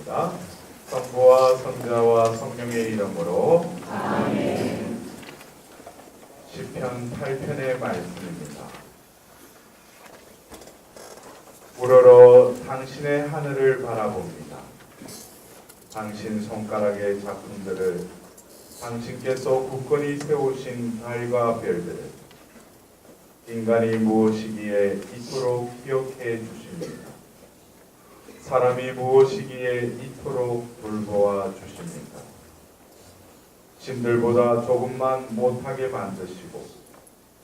기도드립니다. 성부와 성자와 성령의 이름으로 아멘. 시편 8편의 말씀입니다. 우러러 당신의 하늘을 바라봅니다. 당신 손가락의 작품들을, 당신께서 굳건히 세우신 달과 별들을 인간이 무엇이기에 이토록 기억해 주십니까? 사람이 무엇이기에 이토록 돌보아 주십니까? 신들보다 조금만 못하게 만드시고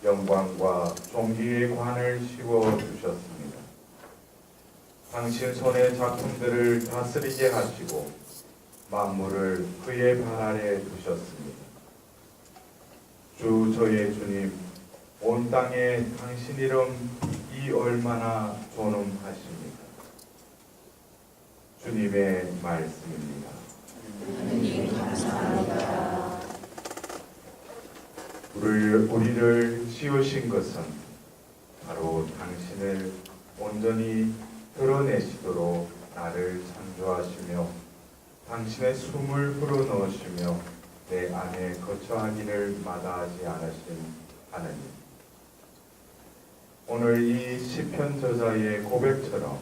영광과 존귀의 관을 씌워 주셨습니다. 당신 손의 작품들을 다스리게 하시고 만물을 그의 발 아래 두셨습니다. 주 저의 주님, 온 땅에 당신 이름 이 얼마나 존엄하십니까? 주님의 말씀입니다. 하나님 감사합니다. 우리를 지으신 것은 바로 당신을 온전히 드러내시도록 나를 창조하시며 당신의 숨을 불어넣으시며 내 안에 거처하기를 마다하지 않으신 하나님. 오늘 이 시편 저자의 고백처럼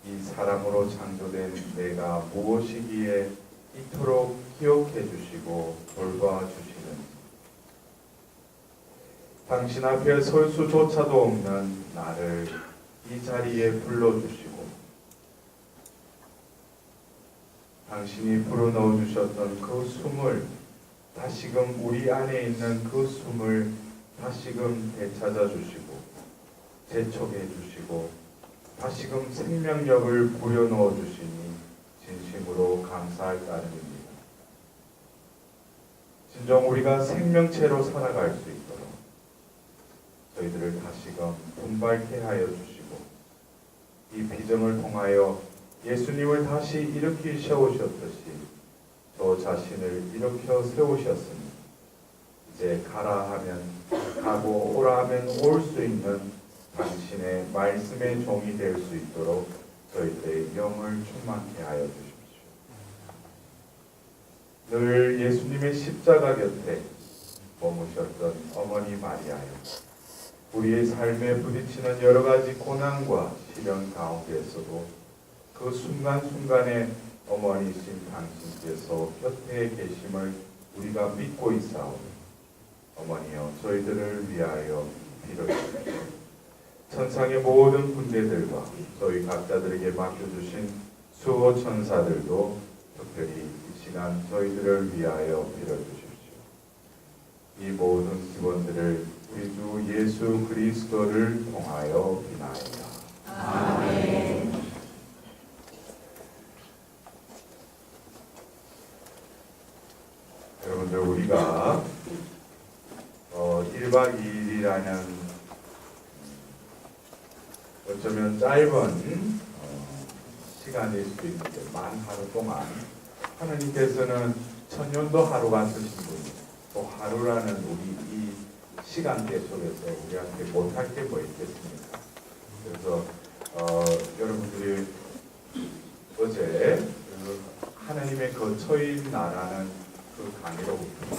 이 사람으로 창조된 내가 무엇이기에 이토록 기억해 주시고 돌봐 주시는지, 당신 앞에 설 수조차도 없는 나를 이 자리에 불러주시고 당신이 불어넣어 주셨던 그 숨을 다시금 우리 안에 있는 그 숨을 다시금 되찾아 주시고 재촉해 주시고 다시금 생명력을 불어넣어 주시니 진심으로 감사할 따름입니다. 진정 우리가 생명체로 살아갈 수 있도록 저희들을 다시금 분발케 하여 주시고 이 비전을 통하여 예수님을 다시 일으키 세우셨듯이 저 자신을 일으켜 세우셨으니 이제 가라 하면 가고 오라 하면 올 수 있는 당신의 말씀의 종이 될 수 있도록 저희들의 영을 충만케 하여 주십시오. 늘 예수님의 십자가 곁에 머무셨던 어머니 마리아여, 우리의 삶에 부딪히는 여러 가지 고난과 시련 가운데에서도 그 순간순간에 어머니신 당신께서 곁에 계심을 우리가 믿고 있사오니 어머니여 저희들을 위하여 빌어주십시오. 천상의 모든 군대들과 저희 각자들에게 맡겨주신 수호 천사들도 특별히 이 시간 저희들을 위하여 빌어주십시오. 이 모든 기원들을 우리 주 예수 그리스도를 통하여 비나이다. 아멘. 여러분들, 우리가 1박 2일이라는 어쩌면 짧은 시간일 수 있는데, 만 하루 동안 하나님께서는 천년도 하루 같으신 분이 또 하루라는 우리 이 시간대 속에서 우리한테 못할 게 뭐 있겠습니까? 그래서 여러분들이 어제 그 하나님의 거처인 나라는 그 강의로부터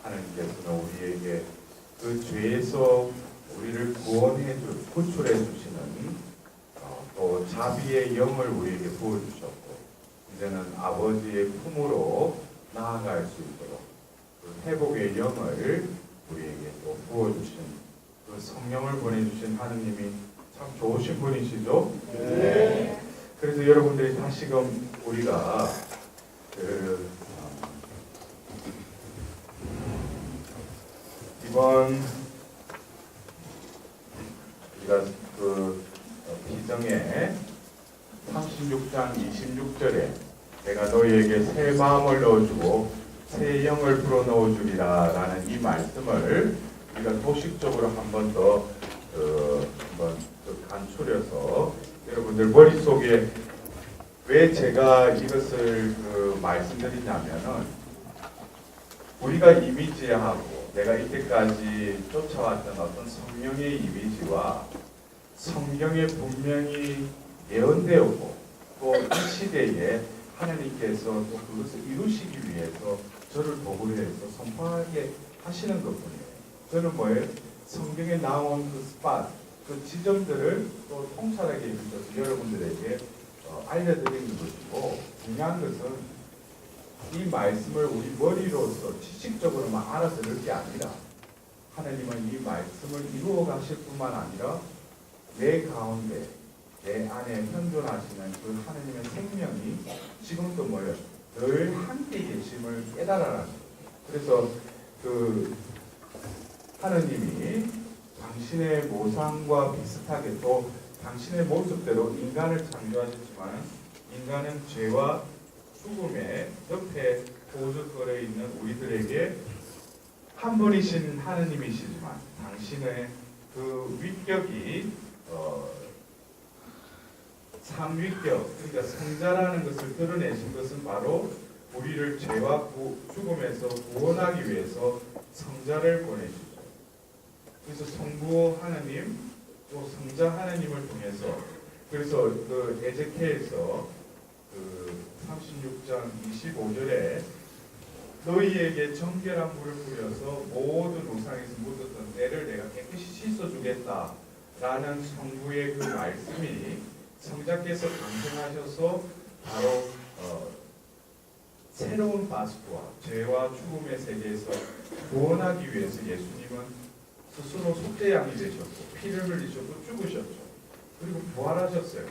하나님께서는 우리에게 그 죄에서 우리를 구출해 주시는 또 자비의 영을 우리에게 부어주셨고, 이제는 아버지의 품으로 나아갈 수 있도록 그 회복의 영을 우리에게 또 부어주신 그 성령을 보내주신 하느님이 참 좋으신 분이시죠? 네. 그래서 여러분들이 다시금 우리가 이번 우리가 그 비정의 36장 26절에 내가 너희에게 새 마음을 넣어주고 새 영을 불어넣어 주리라 라는 이 말씀을 우리가 도식적으로 한 번 더 간추려서 여러분들 머릿속에 왜 제가 이것을 말씀드리냐면은, 우리가 이미지하고 내가 이때까지 쫓아왔던 어떤 성령의 이미지와 성경에 분명히 예언되었고 또 이 시대에 하나님께서 또 그것을 이루시기 위해서 저를 도구로 해서 선포하게 하시는 것뿐이에요. 저는 뭐예요? 성경에 나온 그 스팟, 그 지점들을 또 통찰하게 해주셔서 여러분들에게 알려드리는 것이고, 중요한 것은 이 말씀을 우리 머리로서 지식적으로만 알아들을 게 아니라 하나님은 이 말씀을 이루어 가실 뿐만 아니라 내 가운데 내 안에 현존하시는 그 하나님의 생명이 지금도 뭐예요? 늘 함께 계심을 깨달아라는 거죠. 그래서 그 하나님이 당신의 모상과 비슷하게 또 당신의 모습대로 인간을 창조하셨지만 인간은 죄와 죽음의 옆에 고적거려 있는 우리들에게 한 분이신 하느님이시지만 당신의 그 위격이 삼위격, 그러니까 성자라는 것을 드러내신 것은 바로 우리를 죄와 죽음에서 구원하기 위해서 성자를 보내시죠. 그래서 성부 하나님, 또 성자 하나님을 통해서, 그래서 그 에제키엘서 그 36장 25절에 너희에게 정결한 물을 뿌려서 모든 우상에서 묻었던 때를 내가 깨끗이 씻어주겠다 라는 성부의 그 말씀이 성자께서 탄생하셔서 바로 새로운 바스크와 죄와 죽음의 세계에서 구원하기 위해서 예수님은 스스로 속죄양이 되셨고 피를 흘리셨고 죽으셨죠. 그리고 부활하셨어요.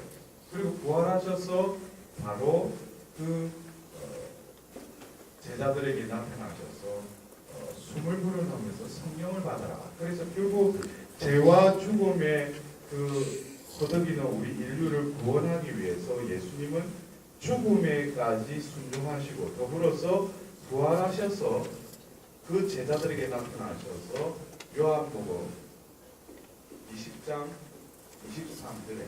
그리고 부활하셔서 바로 그 제자들에게 나타나셔서 숨을 불어넣으면서 성령을 받아라. 그래서 결국 죄와 죽음의 그 거듭이는 우리 인류를 구원하기 위해서 예수님은 죽음에까지 순종하시고 더불어서 부활하셔서 그 제자들에게 나타나셔서 요한복음 20장 23절에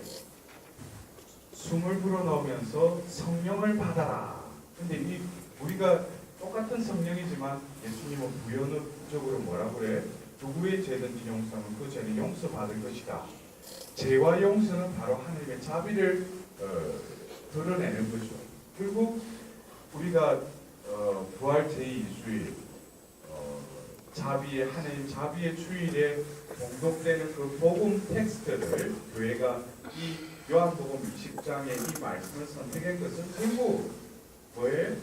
숨을 불어넣으면서 성령을 받아라. 근데 우리가 똑같은 성령이지만 예수님은 부연적으로 뭐라 그래? 누구의 죄든지 용서하면 그 죄는 용서받을 것이다. 죄와 용서는 바로 하나님의 자비를 드러내는 거죠. 결국 우리가 부활 제2주일 자비의 하나님 자비의 주일에 봉독되는 그 복음 텍스트를 교회가 이 요한복음 20장의 이 말씀을 선택한 것은 결국 뭐에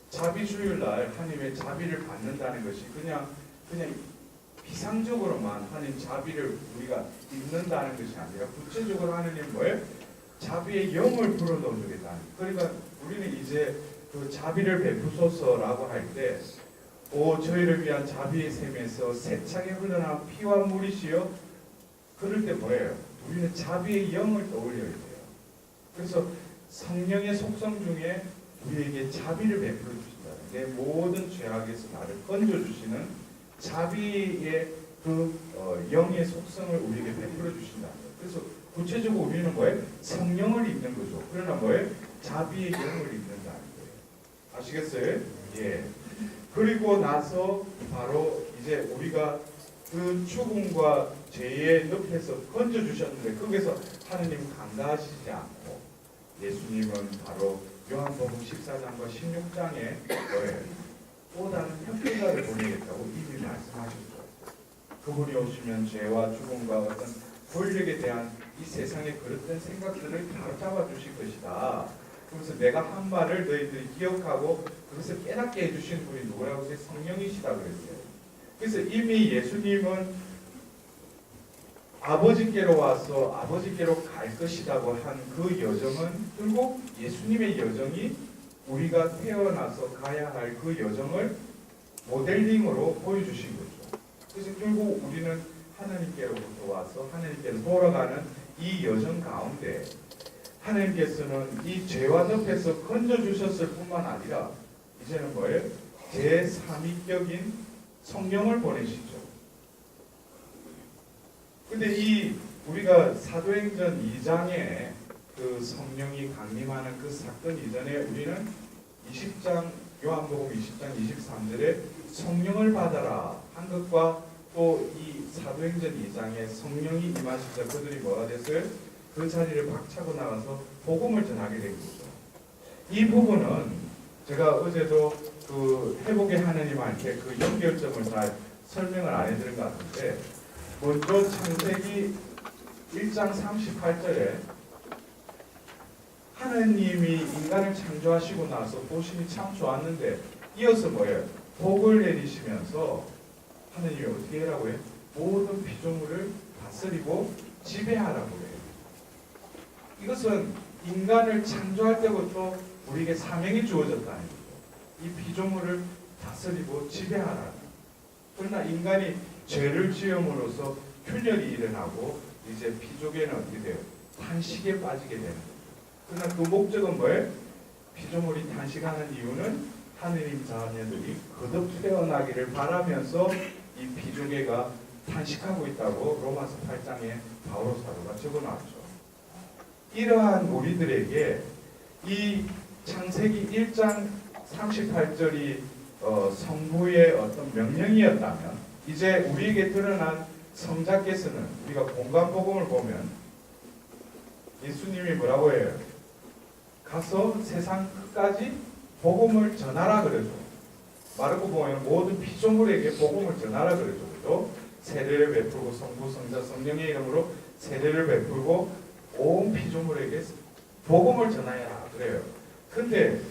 자비 주일날 하나님의 자비를 받는다는 것이 그냥 비상적으로만 하나님 자비를 우리가 읽는다는 것이 아니라 구체적으로 하나님 뭐에 자비의 영을 불어넣어 주겠다는. 그러니까 우리는 이제 그 자비를 베푸소서라고 할 때 저희를 위한 자비의 샘에서 세차게 흘러나온 피와 물이시여, 그럴 때 뭐예요? 우리는 자비의 영을 떠올려야 돼요. 그래서 성령의 속성 중에 우리에게 자비를 베풀어 주신다. 내 모든 죄악에서 나를 건져 주시는 자비의 그 영의 속성을 우리에게 베풀어 주신다. 그래서 구체적으로 우리는 뭐예요? 성령을 입는 거죠. 그러나 뭐예요? 자비의 영을 입는다는 거예요. 아시겠어요? 예. 그리고 나서 바로 이제 우리가 그 죽음과 죄의 늪에서 건져 주셨는데 거기서 하느님 간과하시지 않고 예수님은 바로 요한복음 14장과 16장에 또 다른 협회자를 보내겠다고 이미 말씀하셨죠. 그분이 오시면 죄와 죽음과 어떤 권력에 대한 이 세상에 그릇된 생각들을 바로 잡아주실 것이다. 그래서 내가 한 말을 너희들이 기억하고 그것을 깨닫게 해주신 분이 누구라고 해서 성령이시다 그랬어요. 그래서 이미 예수님은 아버지께로 와서 아버지께로 갈 것이라고 한 그 여정은 결국 예수님의 여정이 우리가 태어나서 가야 할 그 여정을 모델링으로 보여주신 거죠. 그래서 결국 우리는 하나님께로부터 와서 하나님께로 돌아가는 이 여정 가운데 하나님께서는 이 죄와 늪에서 건져주셨을 뿐만 아니라 이제는 뭐예요? 제3위격인 성령을 보내시죠. 근데 이 우리가 사도행전 2장에 그 성령이 강림하는 그 사건 이전에 우리는 20장 요한복음 20장 23절에 성령을 받아라 한 것과 또 이 사도행전 2장에 성령이 임하시자 그들이 뭐가 됐어요? 그 자리를 박차고 나가서 복음을 전하게 된 거죠. 이 부분은 제가 어제도 그 회복의 하느님한테 그 연결점을 잘 설명을 안 해드린 것 같은데, 먼저 창세기 1장 38절에 하느님이 인간을 창조하시고 나서 보시니 참 좋았는데, 이어서 뭐예요? 복을 내리시면서 하느님이 어떻게 하라고 해요? 모든 피조물을 다스리고 지배하라고 해요. 이것은 인간을 창조할 때부터 우리에게 사명이 주어졌다는 거죠. 이 피조물을 다스리고 지배하라. 그러나 인간이 죄를 지음으로써 균열이 일어나고 이제 피조계는 어떻게 돼요? 탄식에 빠지게 되는 거죠. 그러나 그 목적은 뭐예요? 피조물이 탄식하는 이유는 하느님 자녀들이 거듭 태어나기를 바라면서 이 피조계가 탄식하고 있다고 로마서 8장에 바오로 사도가 적어놨죠. 이러한 우리들에게 이 창세기 1장 38절이 성부의 어떤 명령이었다면, 이제 우리에게 드러난 성자께서는, 우리가 공간복음을 보면 예수님이 뭐라고 해요? 가서 세상 끝까지 복음을 전하라 그러죠. 마르코 보면 모든 피조물에게 복음을 전하라 그러죠. 그죠? 세례를 베풀고 성부, 성자, 성령의 이름으로 세례를 베풀고 온 피조물에게 복음을 전하여라 그래요. 근데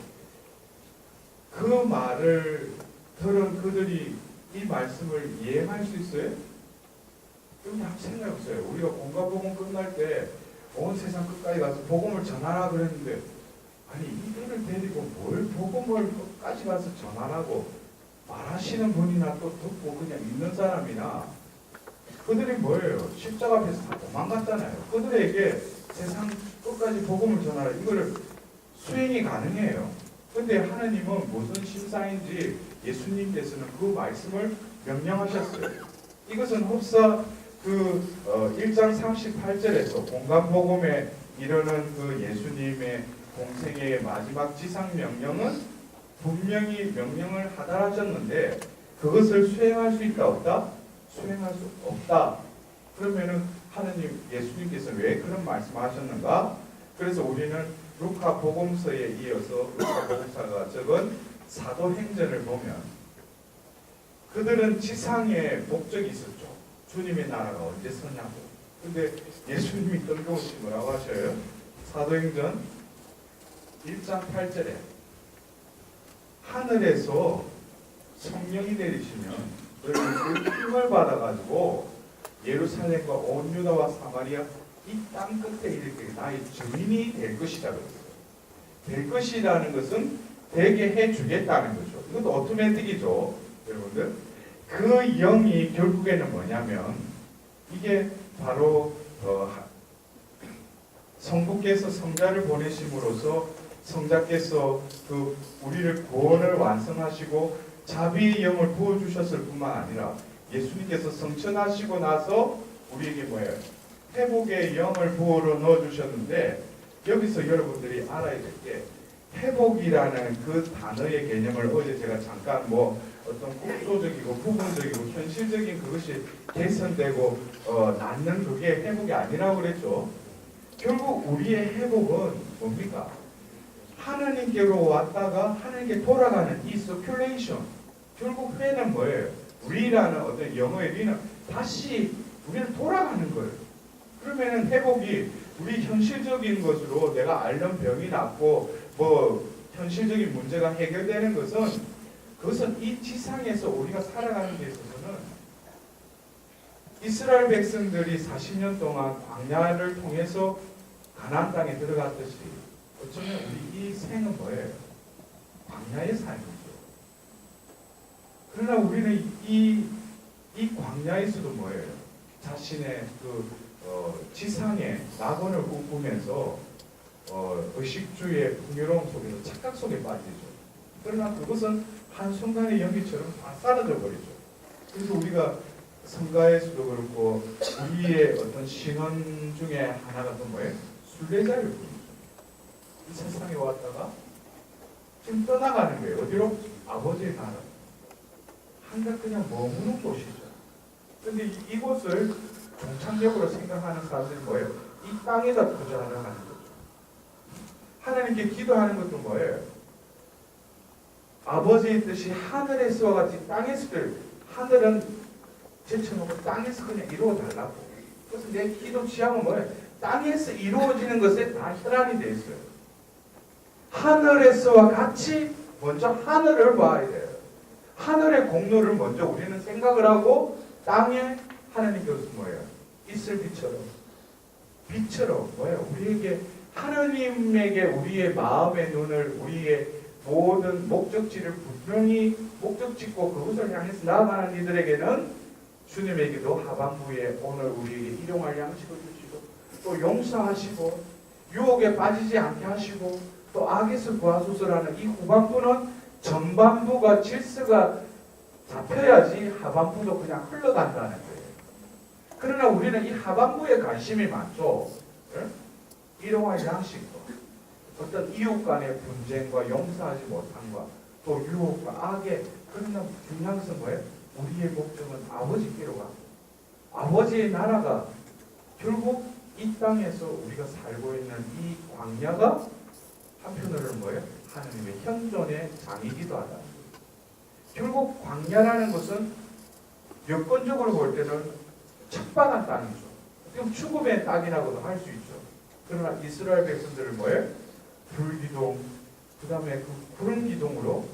그 말을 들은 그들이 이 말씀을 이해할 수 있어요? 여러분 한번 생각해보세요. 우리가 공간복음 끝날 때 온 세상 끝까지 가서 복음을 전하라 그랬는데, 아니 이들을 데리고 뭘 복음을 끝까지 가서 전하라고 말하시는 분이나 또 듣고 그냥 있는 사람이나, 그들이 뭐예요? 십자가 앞에서 다 도망갔잖아요. 그들에게 세상 끝까지 복음을 전하라, 이거를 수행이 가능해요. 근데 하나님은 무슨 심사인지 예수님께서는 그 말씀을 명령하셨어요. 이것은 흡사 1장 38절에서 공간복음에 이르는 그 예수님의 공생애의 마지막 지상 명령은 분명히 명령을 하달하셨는데, 그것을 수행할 수 있다 없다? 수행할 수 없다. 그러면은 하느님, 예수님께서 왜 그런 말씀하셨는가? 그래서 우리는 루카 복음서에 이어서 루카 복음사가 적은 사도행전을 보면 그들은 지상에 목적이 있었죠. 주님의 나라가 언제 서냐고. 근데 예수님이 뜬금없이 뭐라고 하셔요? 사도행전 1장 8절에 하늘에서 성령이 내리시면 너희는 그 힘을 받아가지고 예루살렘과 온 유다와 사마리아 이 땅 끝에 이르게 나의 증인이 될 것이다 그랬어요. 될 것이라는 것은 되게 해주겠다는 거죠. 이것도 오토매틱이죠, 여러분들. 그 영이 결국에는 뭐냐면, 이게 바로 성부께서 성자를 보내심으로써 성자께서 그 우리를 구원을 완성하시고 자비의 영을 부어주셨을 뿐만 아니라 예수님께서 성천하시고 나서 우리에게 뭐예요? 회복의 영을 부어로 넣어주셨는데, 여기서 여러분들이 알아야 될 게, 회복이라는 그 단어의 개념을 어제 제가 잠깐 어떤 국소적이고 부분적이고 현실적인 그것이 개선되고 낫는 그게 회복이 아니라고 그랬죠. 결국 우리의 회복은 뭡니까? 하나님께로 왔다가 하나님께 돌아가는 이 서큘레이션. 결국 회는 뭐예요? 리라는 어떤 영어의 리는 다시 우리는 돌아가는 거예요. 그러면은 회복이 우리 현실적인 것으로 내가 앓는 병이 낫고 현실적인 문제가 해결되는 것은, 그것은 이 지상에서 우리가 살아가는 데 있어서는 이스라엘 백성들이 40년 동안 광야를 통해서 가나안 땅에 들어갔듯이 어쩌면 우리 이 생은 뭐예요? 광야의 삶이죠. 그러나 우리는 이 광야에서도 뭐예요? 자신의 지상의 낙원을 꿈꾸면서 의식주의 풍요로움 속에서 착각 속에 빠지죠. 그러나 그것은 한순간의 연기처럼 다 사라져 버리죠. 그래서 우리가 성가에서도 그렇고 우리의 어떤 신원 중에 하나가 또 뭐예요? 순례자를 부르죠. 이 세상에 왔다가 지금 떠나가는 거예요. 어디로? 아버지의 나라. 한갓 그냥 머무는 곳이죠. 그런데 이곳을 종착역으로 생각하는 사람들이 뭐예요? 이 땅에다 투자하는 하는 거죠. 하나님께 기도하는 것도 뭐예요? 아버지의 뜻이 하늘에서와 같이 땅에서 하늘은 제쳐놓고 땅에서 그냥 이루어달라고. 그래서 내 기도 취향은 뭐예요? 땅에서 이루어지는 것에 다 혈안이 돼 있어요. 하늘에서와 같이 먼저 하늘을 봐야 돼요. 하늘의 공로를 먼저 우리는 생각을 하고 땅에 하나님께서 뭐예요? 있을 빛처럼 뭐예요? 우리에게 하나님에게 우리의 마음의 눈을 우리의 모든 목적지를 분명히 목적 짓고 그것을 향해서 나아가는 이들에게는 주님에게도 하반부에 오늘 우리에게 일용할 양식을 주시고 또 용서하시고 유혹에 빠지지 않게 하시고 또 악에서 구하소서라는 이 후반부는 전반부가 질서가 잡혀야지 하반부도 그냥 흘러간다는 거예요. 그러나 우리는 이 하반부에 관심이 많죠. 일용할 양식도 어떤 이웃 간의 분쟁과 용서하지 못함과 또 유혹과 악에 그러나 중요한 것은 뭐예요? 우리의 목적은 아버지께로 가고 아버지의 나라가 결국 이 땅에서 우리가 살고 있는 이 광야가 한편으로는 뭐예요? 하나님의 현존의 장이기도 하다. 결국 광야라는 것은 여건적으로 볼 때는 척박한 땅이죠. 지금 죽음의 땅이라고도 할 수 있죠. 그러나 이스라엘 백성들을 뭐예요? 불기둥, 그 다음에 그 구름 기둥으로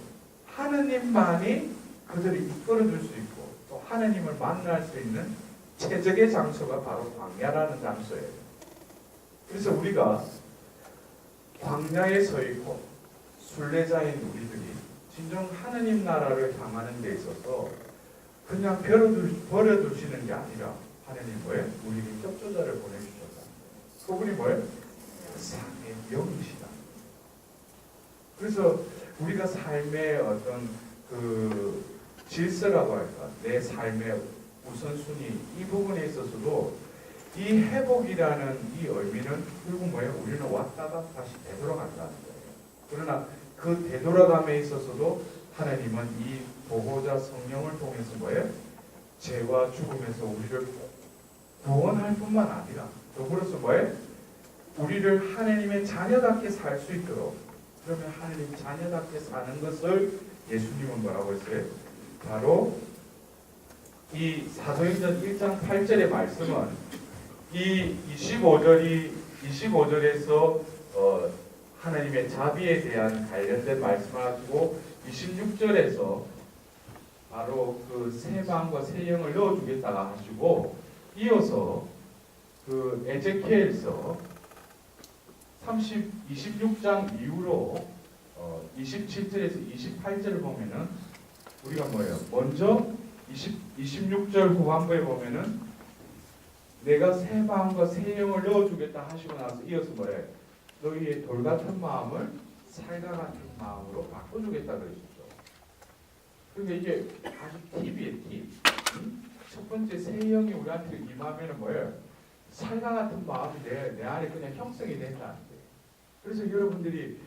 하느님만이 그들을 이끌어줄 수 있고 또 하느님을 만날 수 있는 최적의 장소가 바로 광야라는 장소예요. 그래서 우리가 광야에 서 있고 순례자인 우리들이 진정 하느님 나라를 향하는 데 있어서 그냥 버려두시는 게 아니라 하느님 뭐예요? 우리에게 협조자를 보내주셨다. 그분이 뭐예요? 삶의 영이시다. 그래서 우리가 삶의 어떤 그 질서라고 할까, 내 삶의 우선순위 이 부분에 있어서도 이 회복이라는 이 의미는 결국 뭐예요? 우리는 왔다가 다시 되돌아간다는 거예요. 그러나 그 되돌아감에 있어서도 하나님은 이 보호자 성령을 통해서 뭐예요? 죄와 죽음에서 우리를 구원할 뿐만 아니라 더불어서 뭐예요? 우리를 하나님의 자녀답게 살 수 있도록 그러면 하나님 자녀답게 사는 것을 예수님은 뭐라고 했어요? 바로 이 사도행전 1장 8절의 말씀은 이 25절에서 하나님의 자비에 대한 관련된 말씀을 가지고 26절에서 바로 그 새 마음과 새 영을 넣어주겠다가 하시고 이어서 그 에제키엘서 26장 이후로 27절에서 28절을 보면은 우리가 뭐예요? 먼저 26절 후반부에 보면은 내가 새 마음과 새 영을 넣어주겠다 하시고 나서 이어서 뭐예요? 너희의 돌 같은 마음을 살과 같은 마음으로 바꿔주겠다 그러셨죠. 그러니까 이게 아주 팁이에요, 팁. 첫 번째 새 영이 우리한테 임하면은 뭐예요? 살과 같은 마음이 내 안에 그냥 형성이 된다는 거예요. 그래서 여러분들이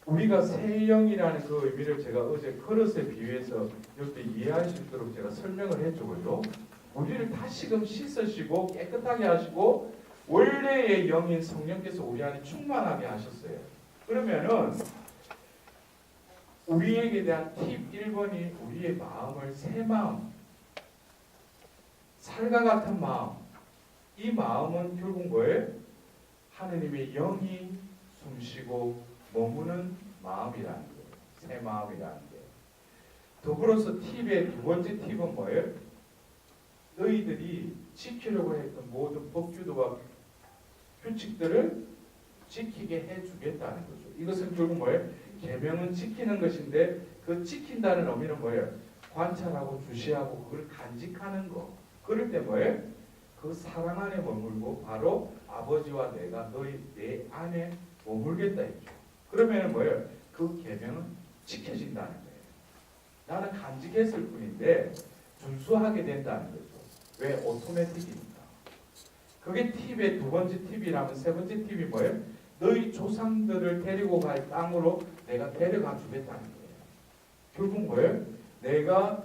우리가 새 영이라는 그 의미를 제가 어제 그릇에 비유해서 이렇게 이해할 수 있도록 제가 설명을 해주고요. 우리를 다시금 씻으시고 깨끗하게 하시고 원래의 영인 성령께서 우리 안에 충만하게 하셨어요. 그러면은 우리에게 대한 팁 1번이 우리의 마음을 새 마음, 살과 같은 마음. 이 마음은 결국 뭐예요? 하느님의 영이 숨쉬고 머무는 마음이라는 거예요. 새 마음이라는 게. 더불어서 팁의 두 번째 팁은 뭐예요? 너희들이 지키려고 했던 모든 법규도와 규칙들을 지키게 해주겠다는 거죠. 이것은 결국 뭐예요? 계명은 지키는 것인데 그 지킨다는 의미는 뭐예요? 관찰하고 주시하고 그걸 간직하는 거. 그럴 때 뭐예요? 그 사랑 안에 머물고 바로 아버지와 내가 내 안에 머물겠다 했죠. 그러면 뭐예요? 그 계명은 지켜진다는 거예요. 나는 간직했을 뿐인데 준수하게 된다는 거죠. 왜? 오토매틱이니까. 그게 팁의 두 번째 팁이라면 세 번째 팁이 뭐예요? 너희 조상들을 데리고 갈 땅으로 내가 데려가 주겠다는 거예요. 결국 뭐예요? 내가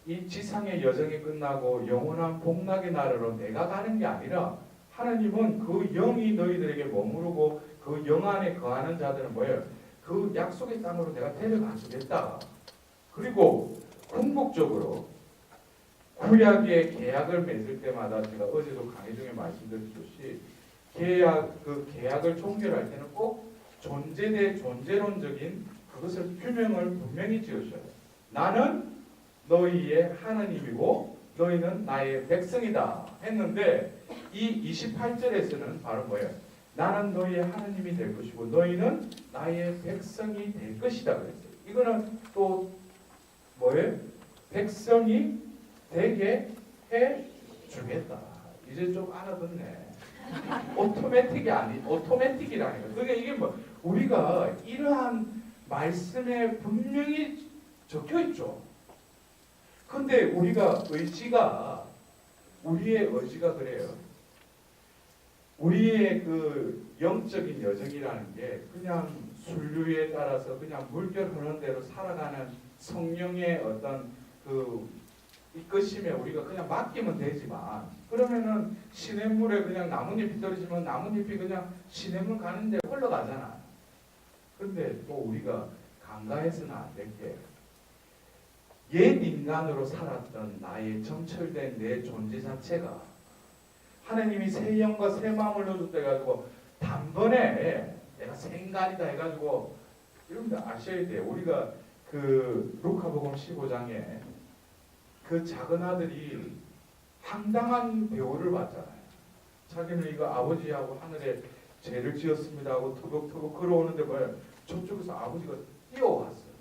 이 지상의 여정이 끝나고 영원한 복락의 나라로 내가 가는 게 아니라 하나님은 그 영이 너희들에게 머무르고 그 영 안에 거하는 자들은 뭐예요? 그 약속의 땅으로 내가 데려가 주겠다. 그리고 궁극적으로 구약의 계약을 맺을 때마다 제가 어제도 강의 중에 말씀드렸듯이 그 계약을 종결할 때는 꼭 존재 대 존재론적인 그것을 규명을 분명히 지으셔야 돼요. 나는 너희의 하나님이고 너희는 나의 백성이다 했는데 이 28절에서는 바로 뭐예요? 나는 너희의 하나님이 될 것이고 너희는 나의 백성이 될 것이다 그랬어요. 이거는 또 뭐예요? 백성이 되게 해 주겠다. 이제 좀 알아듣네. 오토매틱이라는 거. 그러니까 이게 뭐 우리가 이러한 말씀에 분명히 적혀 있죠. 근데 우리의 의지가 그래요. 우리의 그 영적인 여정이라는 게 그냥 순류에 따라서 그냥 물결 흐르는 대로 살아가는 성령의 어떤 그 이것이에 우리가 그냥 맡기면 되지만 그러면은 시냇물에 그냥 나뭇잎이 떨어지면 나뭇잎이 그냥 시냇물 가는 데 흘러가잖아. 근데 또 우리가 간과해서는 안 될 게 옛 인간으로 살았던 나의 점철된 내 존재 자체가 하나님이 새 영과 새 마음을 넣어줬다 해가지고 단번에 내가 새 인간이다 해가지고 여러분들 아셔야 돼요. 우리가 그 루카복음 15장에 그 작은 아들이 황당한 배우를 받잖아요. 자기는 이거 아버지하고 하늘에 죄를 지었습니다 하고 터벅터벅 걸어오는데 뭐예요? 저쪽에서 아버지가 뛰어왔어요.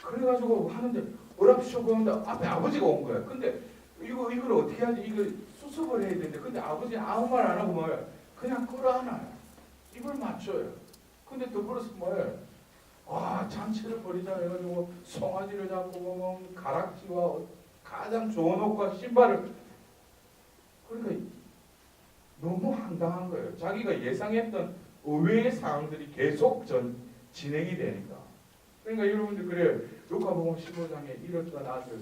그래가지고 하는데 어랍쇼 그런데 앞에 아버지가 온 거예요. 근데 이걸 어떻게 하지? 이거 수습을 해야 되는데 근데 아버지는 아무 말 안 하고 뭐예요? 그냥 끌어안아요. 입을 맞춰요. 근데 더불어서 뭐예요? 잔치를 벌이자 해가지고 송아지를 잡고 뭐 가락지와 가장 좋은 옷과 신발을 그러니까 너무 황당한 거예요. 자기가 예상했던 의외의 상황들이 계속 진행이 되니까. 그러니까 여러분들 그래요. 루카복음 15장에 잃었던 아들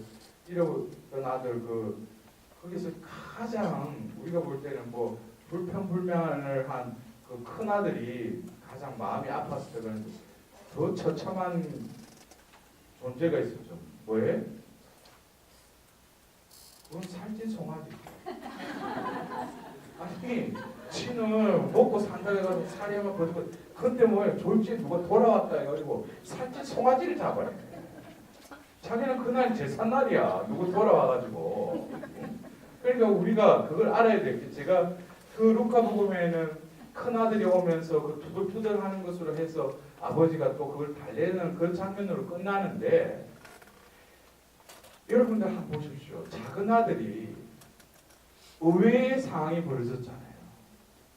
거기서 가장 우리가 볼 때는 뭐 불평불만을 한 그 큰 아들이 가장 마음이 아팠을 때 그런데 더 처참한 존재가 있었죠. 뭐예요? 그건 살찐 송아지. 아니, 지는 먹고 산다 해가지고 살이 한번 버티고, 근데 뭐예요? 졸지에 누가 돌아왔다 해가지고 살찐 송아지를 잡아내. 자기는 그날 제삿날이야. 누구 돌아와가지고. 그러니까 우리가 그걸 알아야 될 게, 제가 그 루카복음에는 큰 아들이 오면서 그 투덜투덜 하는 것으로 해서 아버지가 또 그걸 달래는 그런 장면으로 끝나는데, 여러분들 한번 보십시오. 작은 아들이 의외의 상황이 벌어졌잖아요.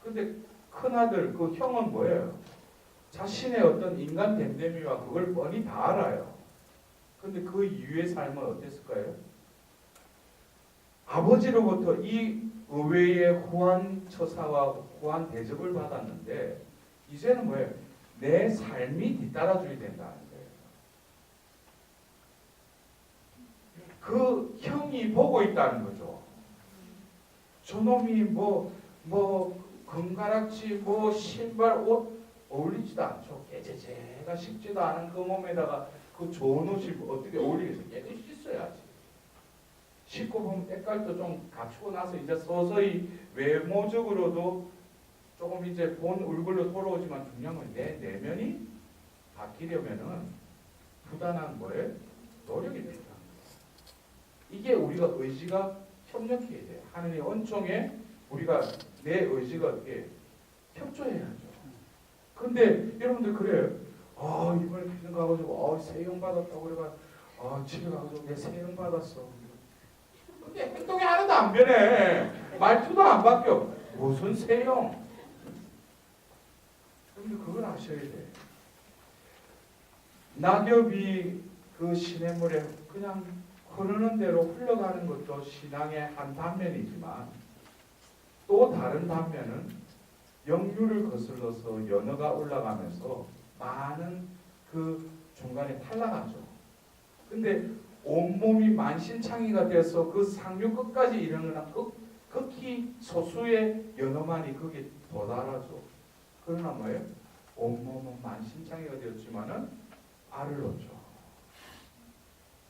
근데 큰 아들, 그 형은 뭐예요? 자신의 어떤 인간 됨됨이와 그걸 뻔히 다 알아요. 근데 그 이후의 삶은 어땠을까요? 아버지로부터 이 의외의 후한 처사와 후한 대접을 받았는데 이제는 뭐예요? 내 삶이 뒤따라줘야 된다는 거예요. 그 형이 보고 있다는 거죠. 저놈이 뭐 금가락지 신발 옷 어울리지도 않죠. 깨재재가 식지도 않은 그 몸에다가 그 좋은 옷이 어떻게 어울리겠어요? 깨끗이 씻어야지. 씻고 보면 때깔도 좀 갖추고 나서 이제 서서히 외모적으로도 조금 이제 본 얼굴로 돌아오지만 중요한 건 내 내면이 바뀌려면은 부단한 거에 노력이 필요한 거예요. 이게 우리가 의지가 협력해야 돼요. 하느님의 은총에 우리가 내 의지가 어떻게 협조해야죠. 근데 여러분들 그래요. 이번에 비전 가가지고 세영 받았다고 그래가 집에 가가지고 내 세영 받았어. 근데 행동이 하나도 안 변해. 말투도 안 바뀌어. 무슨 세영? 여러분들 그걸 아셔야 돼. 낙엽이 그 시냇물에 그냥 흐르는 대로 흘러가는 것도 신앙의 한 단면이지만 또 다른 단면은 역류를 거슬러서 연어가 올라가면서 많은 그 중간에 탈락하죠. 근데 온몸이 만신창이가 돼서 그 상류 끝까지 이르는 극히 소수의 연어만이 거기에 도달하죠. 그러나 뭐예요? 온몸은 만신창이가 되었지만은 알을 놓죠.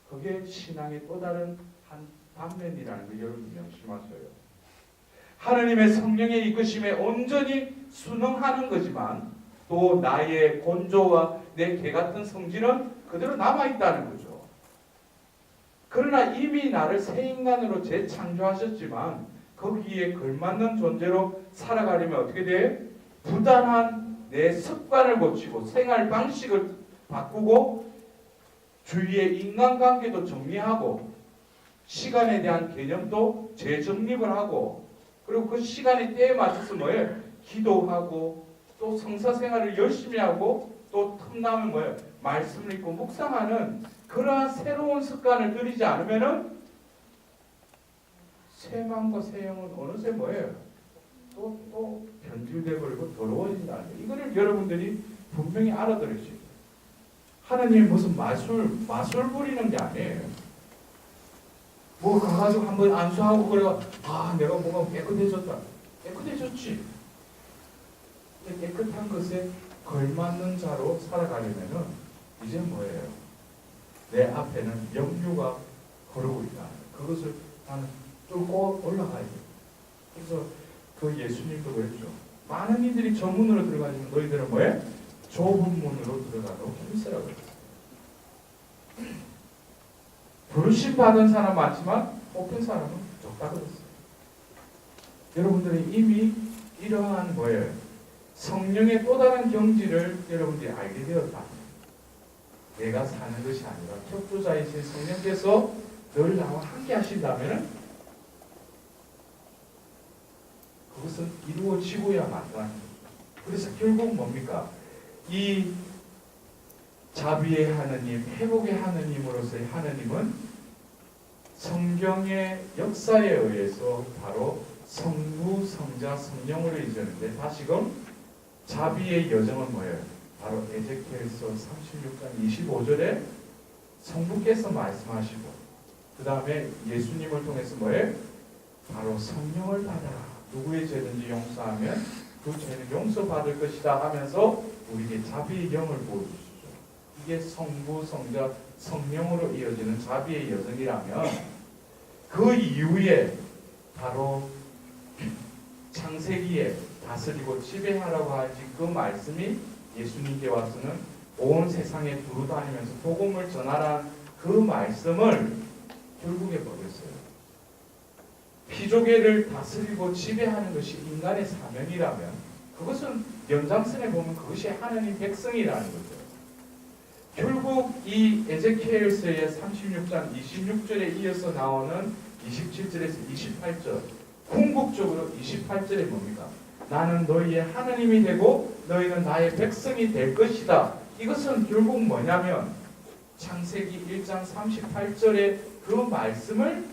그게 신앙의 또 다른 한 단면이라는 걸 여러분 명심하셔요. 하느님의 성령의 이끄심에 온전히 순응하는 거지만 또 나의 곤조와 내 개 같은 성질은 그대로 남아있다는 거죠. 그러나 이미 나를 새 인간으로 재창조하셨지만 거기에 걸맞는 존재로 살아가려면 어떻게 돼? 부단한 내 습관을 고치고 생활 방식을 바꾸고 주위의 인간관계도 정리하고 시간에 대한 개념도 재정립을 하고 그리고 그 시간의 때에 맞춰서 뭐예요? 기도하고 또 성사생활을 열심히 하고 또 틈나면 뭐예요? 말씀을 읽고 묵상하는 그러한 새로운 습관을 들이지 않으면은 새 마음과 새 영은 어느새 뭐예요? 또 변질되버리고 더러워진다는 거예요. 이거를 여러분들이 분명히 알아들으셔야 돼요. 하나님이 무슨 마술 부리는 게 아니에요. 뭐 가가지고 한번 안수하고 그래가 내가 뭔가 깨끗해졌다. 깨끗해졌지. 근데 깨끗한 것에 걸맞는 자로 살아가려면은 이제 뭐예요? 내 앞에는 영류가 거르고 있다. 그것을 나는 뚫고 올라가야 돼. 그래서 그 예수님도 그랬죠. 많은 이들이 저 문으로 들어가지만 너희들은 뭐예요? 좁은 문으로 들어가도록 힘쓰라고 그랬어요. 부르심 받은 사람 많지만 뽑힌 사람은 적다 그랬어요. 여러분들이 이미 이러한 뭐예요? 성령의 또 다른 경지를 여러분들이 알게 되었다. 내가 사는 것이 아니라 격조자이신 성령께서 늘 나와 함께 하신다면 그것은 이루어지고야만 하는 거죠. 그래서 결국 뭡니까? 이 자비의 하느님, 회복의 하느님으로서의 하느님은 성경의 역사에 의해서 바로 성부, 성자, 성령으로 이르는데 다시금 자비의 여정은 뭐예요? 바로 에제키엘서 36장 25절에 성부께서 말씀하시고 그 다음에 예수님을 통해서 뭐예요? 바로 성령을 받아라. 누구의 죄든지 용서하면 그 죄는 용서받을 것이다 하면서 우리에게 자비의 영을 부어주시죠. 이게 성부, 성자, 성령으로 이어지는 자비의 여정이라면 그 이후에 바로 창세기에 다스리고 지배하라고 하신 그 말씀이 예수님께 와서는 온 세상에 두루 다니면서 복음을 전하라는 그 말씀을 결국에 버렸어요. 피조계를 다스리고 지배하는 것이 인간의 사명이라면 그것은 연장선에 보면 그것이 하나님 백성이라는 거죠. 결국 이 에제키엘서의 36장 26절에 이어서 나오는 27절에서 28절 궁극적으로 28절에 뭡니까? 나는 너희의 하나님이 되고 너희는 나의 백성이 될 것이다. 이것은 결국 뭐냐면 창세기 1장 38절의 그 말씀을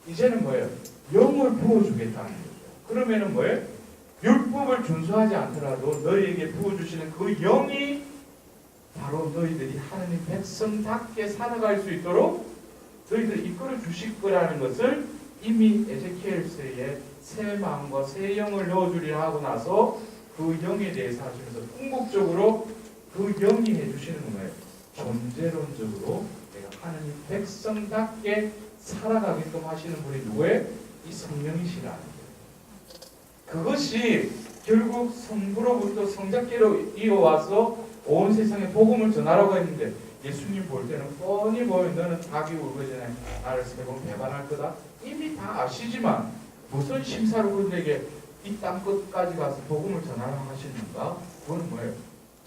이제는 뭐예요? 영을 부어주겠다는 거죠. 그러면은 뭐예요? 율법을 준수하지 않더라도 너희에게 부어주시는 그 영이 바로 너희들이 하나님 백성답게 살아갈 수 있도록 너희들을 이끌어 주실 거라는 것을 이미 에제키엘서에 새 마음과 새 영을 넣어주리라 하고 나서 그 영에 대해서 하시면서 궁극적으로 그 영이 해주시는 거예요. 존재론적으로 내가 하나님 백성답게 살아가게끔 하시는 분이 누구예요? 이 성령이시라는 거예요. 그것이 결국 성부로부터 성자께로 이어와서 온 세상에 복음을 전하라고 했는데 예수님 볼 때는 뻔히 보면 너는 닭이 울기 전에 나를 세 번 배반할 거다. 이미 다 아시지만 무슨 심사로군에게 이 땅 끝까지 가서 복음을 전하라고 하시는가? 그건 뭐예요?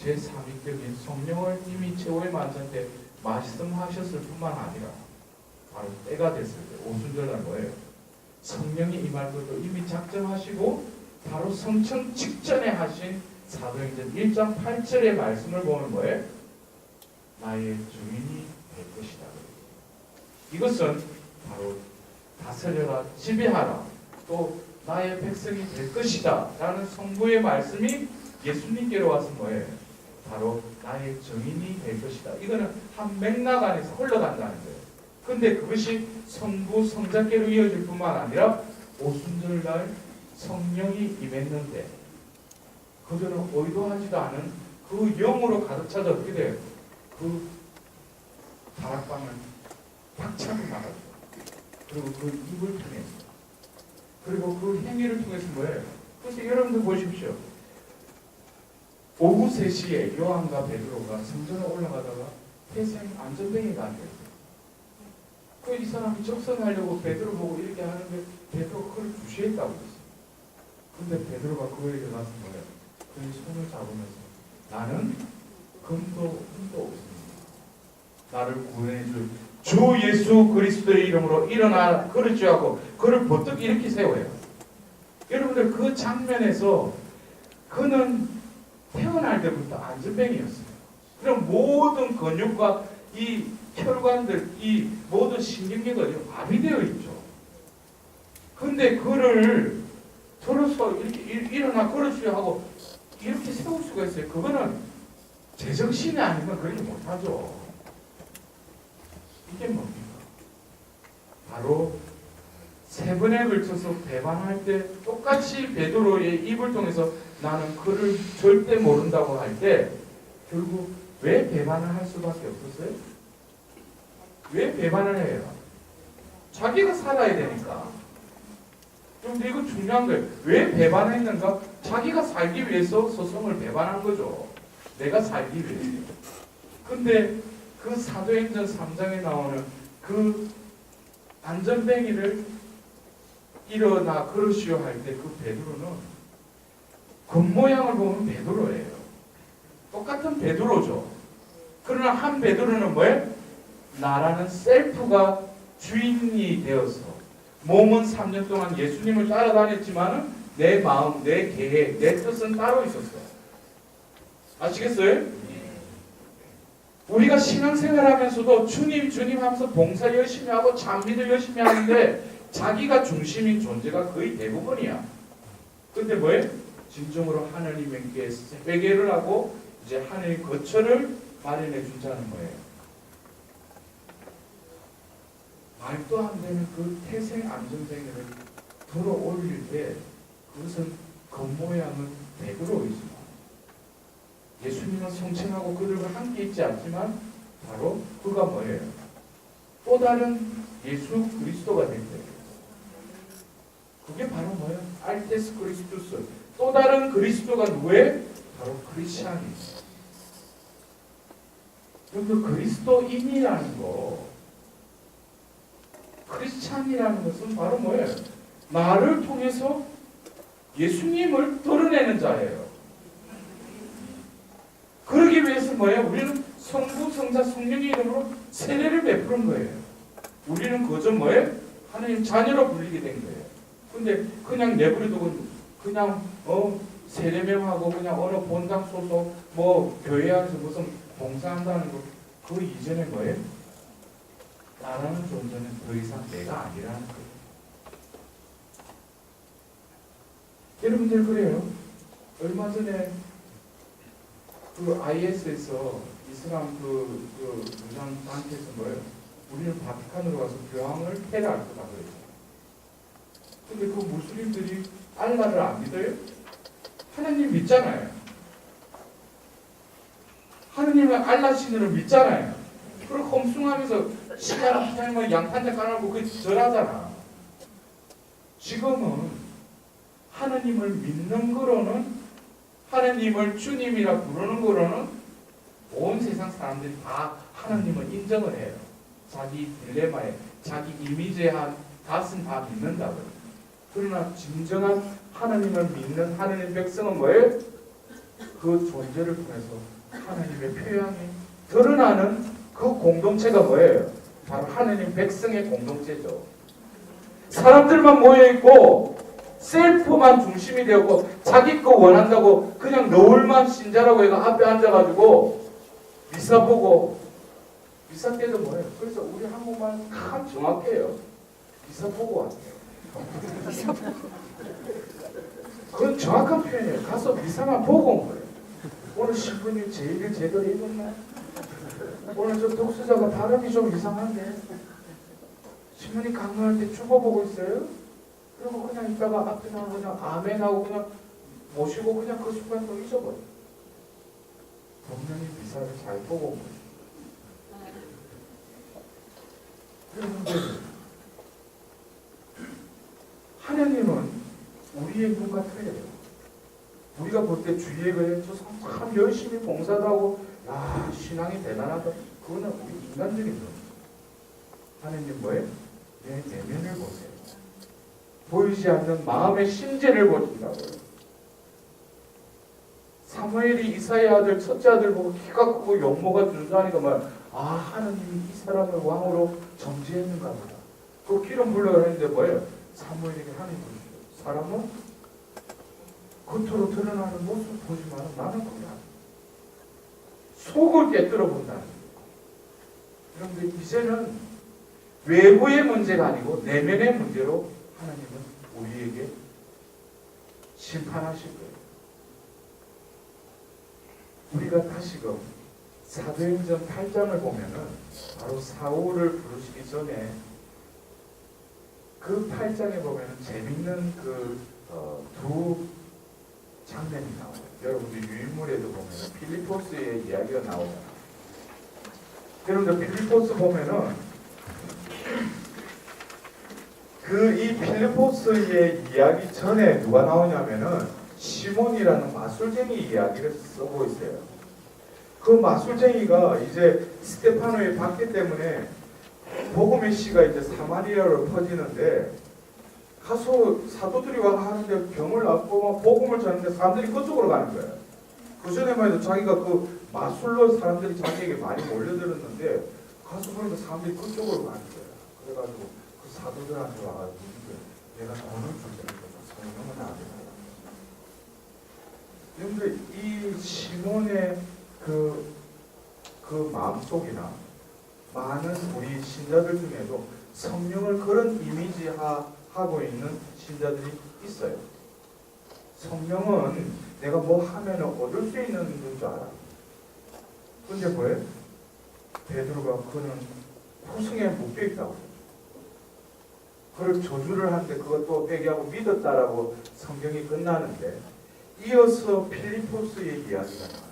제3위격인 성령을 이미 최후의 만찬 때 말씀하셨을 뿐만 아니라 바로 때가 됐을 때 오순절날 뭐예요? 성령이 임할 것도 이미 작정하시고 바로 성청 직전에 하신 사도행전 1장 8절의 말씀을 보면 뭐예요? 나의 주인이 될 것이다. 이것은 바로 다스려라, 지배하라, 또 나의 백성이 될 것이다 라는 성부의 말씀이 예수님께로 와서 뭐예요? 바로 나의 정인이 될 것이다. 이거는 한 맥락 안에서 흘러간다는 거예요. 근데 그것이 성부, 성자께로 이어질 뿐만 아니라 오순절날 성령이 임했는데 그들은 의도하지도 않은 그 영으로 가득 차서 어떻게 돼요? 그 다락방을 박차고 나가죠. 그리고 그 입을 통해서, 그리고 그 행위를 통해서 뭐예요? 그래서 여러분들 보십시오. 오후 3시에 요한과 베드로가 성전에 올라가다가 태생 안전뱅이가 안 됐어요. 이 사람이 접선하려고 베드로 보고 이렇게 하는데 베드로가 그걸 무시했다고 했어요. 근데 베드로가 그에게 가서 뭐예요? 그의 손을 잡으면서 나는 금도 흠도 없습니다. 나를 구해줄 주 예수 그리스도의 이름으로 일어나 그러지하고 그를 버뜩 이렇게 세워요. 여러분들 그 장면에서 그는 태어날 때부터 안전뱅이였어요. 그럼 모든 근육과 이 혈관들, 이 모든 신경계가 마비되어 있죠. 근데 그를 들어서 이렇게 일어나 걸어주려 하고 이렇게 세울 수가 있어요. 그거는 제정신이 아니면 그러지 못하죠. 이게 뭡니까? 바로 3번에 걸쳐서 배반할 때 똑같이 베드로의 입을 통해서 나는 그를 절대 모른다고 할 때 결국 왜 배반을 할 수밖에 없었어요? 왜 배반을 해요? 자기가 살아야 되니까. 그런데 이거 중요한 거예요. 왜 배반했는가? 자기가 살기 위해서 스승을 배반한 거죠. 내가 살기 위해서. 근데 그 사도행전 3장에 나오는 그 안전뱅이를 일어나 그러시오 할 때 그 베드로는 겉모양을 보면 베드로예요. 똑같은 베드로죠. 그러나 한 베드로는 뭐예요? 나라는 셀프가 주인이 되어서 몸은 3년 동안 예수님을 따라다녔지만은 내 마음, 내 계획, 내 뜻은 따로 있었어. 아시겠어요? 우리가 신앙생활 하면서도 주님 하면서 봉사 열심히 하고 찬미도 열심히 하는데 자기가 중심인 존재가 거의 대부분이야. 근데 뭐예요? 진정으로 하나님께 회개를 하고 이제 하나님의 거처를 마련해 주자는 거예요. 말도 안 되는 그 태생 안전뱅이를 들어 올릴 때 그것은 겉모양은 베드로이지만 예수님은 성천하고 그들과 함께 있지 않지만 바로 그가 뭐예요? 또 다른 예수 그리스도가 된 거예요. 그게 바로 뭐예요? 알테스 그리스도스. 또 다른 그리스도가 누구예요? 바로 크리스찬이에요. 그 그리스도인이라는 거, 크리스찬이라는 것은 바로 뭐예요? 나를 통해서 예수님을 드러내는 자예요. 그러기 위해서 뭐예요? 우리는 성부, 성자, 성령의 이름으로 세례를 베푸는 거예요. 우리는 그저 뭐예요? 하나님 자녀로 불리게 된 거예요. 근데 그냥 내버려두고 그냥 세례명하고 그냥 어느 본당 소속 뭐 교회 안에서 무슨 봉사한다는 거 그 이전에 뭐예요? 나라는 존재는 더 이상 내가 아니라는 거예요. 여러분들 그래요. 얼마 전에 그 IS에서 이슬람 그 무장 단체에서 뭐예요? 우리는 바티칸으로 가서 교황을 폐라할 거다 그랬어요. 근데 그 무슬림들이 알라를 안 믿어요? 하나님 믿잖아요. 하나님은 알라 신으로 믿잖아요. 그리고 험숭하면서 시간 뭐 양탄자 깔아놓고 그 절하잖아. 지금은 하나님을 믿는 거로는 하나님을 주님이라 부르는 거로는 온 세상 사람들이 다 하나님을 인정을 해요. 자기 딜레마에 자기 이미지에 한 닷은 다 믿는다고요. 그러나 진정한 하나님을 믿는 하나님의 백성은 뭐예요? 그 존재를 통해서 하나님의 표현이 드러나는 그 공동체가 뭐예요? 바로 하나님 백성의 공동체죠. 사람들만 모여있고 셀프만 중심이 되고 자기 거 원한다고 그냥 너울만 신자라고 해서 앞에 앉아가지고 미사 보고 미사 때도 뭐예요? 그래서 우리 한국말 참 정확해요. 미사 보고 왔어요. 그건 정확한 표현이에요. 가서 미사만 보고 온 거예요. 오늘 신부님 제 얘기를 제대로 읽었나? 오늘 저 독서자가 발음이 좀 이상한데 신부님 강론할 때 죽어보고 있어요? 그리고 그냥 있다가 앞에 나오고 그냥 아멘 하고 그냥 모시고 그냥 그 순간 또 잊어버려. 분명히 미사를 잘 보고 온 거죠. 그런데 하나님은 우리의 눈과 틀려요. 우리가 볼 때 주위에 그래 저 사람 참 열심히 봉사도 하고 야 신앙이 대단하다. 그거는 우리 인간적인 눈. 하나님 뭐예요? 내 내면을 보세요. 보이지 않는 마음의 심재를 보신다고요. 사무엘이 이사의 아들 첫째 아들 보고 키가 크고 용모가 준수하니까 하나님이 이 사람을 왕으로 정지했는가 보다. 그 기름 부으려고 했는데 뭐예요? 사무엘에게 하나님 보시죠. 사람은 겉으로 드러나는 모습 보지만 나는 그게 아니야. 속을 깨뜨려 본다는 거예요. 그런데 이제는 외부의 문제가 아니고 내면의 문제로 하나님은 우리에게 심판하실 거예요. 우리가 다시금 사도행전 8장을 보면은 바로 사울을 부르시기 전에 그 8장에 보면은 재밌는 두 장면이 나와요. 여러분들 유인물에도 보면은 필리포스의 이야기가 나오잖아요. 여러분들 필리포스 보면은 이 필리포스의 이야기 전에 누가 나오냐면은 시몬이라는 마술쟁이 이야기를 쓰고 있어요. 그 마술쟁이가 이제 스테파노의 박해 때문에 복음의 씨가 이제 사마리아로 퍼지는데 가서 사도들이 와 하는데 병을 앓고 막 복음을 전하는데 사람들이 그쪽으로 가는 거예요. 그 전에만 해도 자기가 그 마술로 사람들이 자기에게 많이 몰려들었는데 가서 보니까 사람들이 그쪽으로 가는 거예요. 그래가지고 그 사도들한테 와가지고 내가 돈을 줄 테니까 성령은 안 된다. 여러분들 이 시몬의 그 마음속이나 많은 우리 신자들 중에도 성령을 그런 이미지하고 있는 신자들이 있어요. 성령은 내가 뭐 하면 얻을 수 있는 줄 알아. 근데 뭐예요? 베드로가 그는 후승에 묶여 있다고. 그걸 저주를 하는데 그것도 회개하고 믿었다라고 성경이 끝나는데 이어서 필리포스의 이야기가 나와요.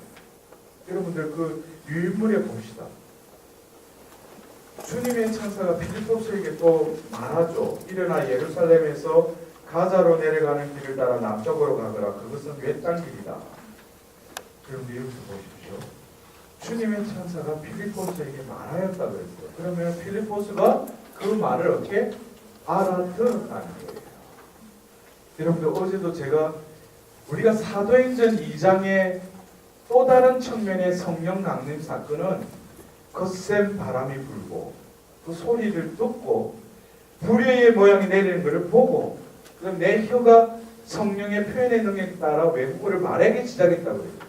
여러분들 그 유인물에 봅시다. 주님의 천사가 필리포스에게 또 말하죠. 일어나 예루살렘에서 가자로 내려가는 길을 따라 남쪽으로 가거라. 그것은 외딴 길이다. 여러분들 여기서 보십시오. 주님의 천사가 필리포스에게 말하였다 그랬어요. 그러면 필리포스가 그 말을 어떻게 알아들었다는 거예요. 여러분들 어제도 제가 우리가 사도행전 2장의 또 다른 측면의 성령 강림 사건은 거센 바람이 불고 그 소리를 듣고 불의 모양이 내리는 것을 보고 그럼 내 혀가 성령의 표현의 능력에 따라 외국어를 말하기 시작했다고 그랬죠.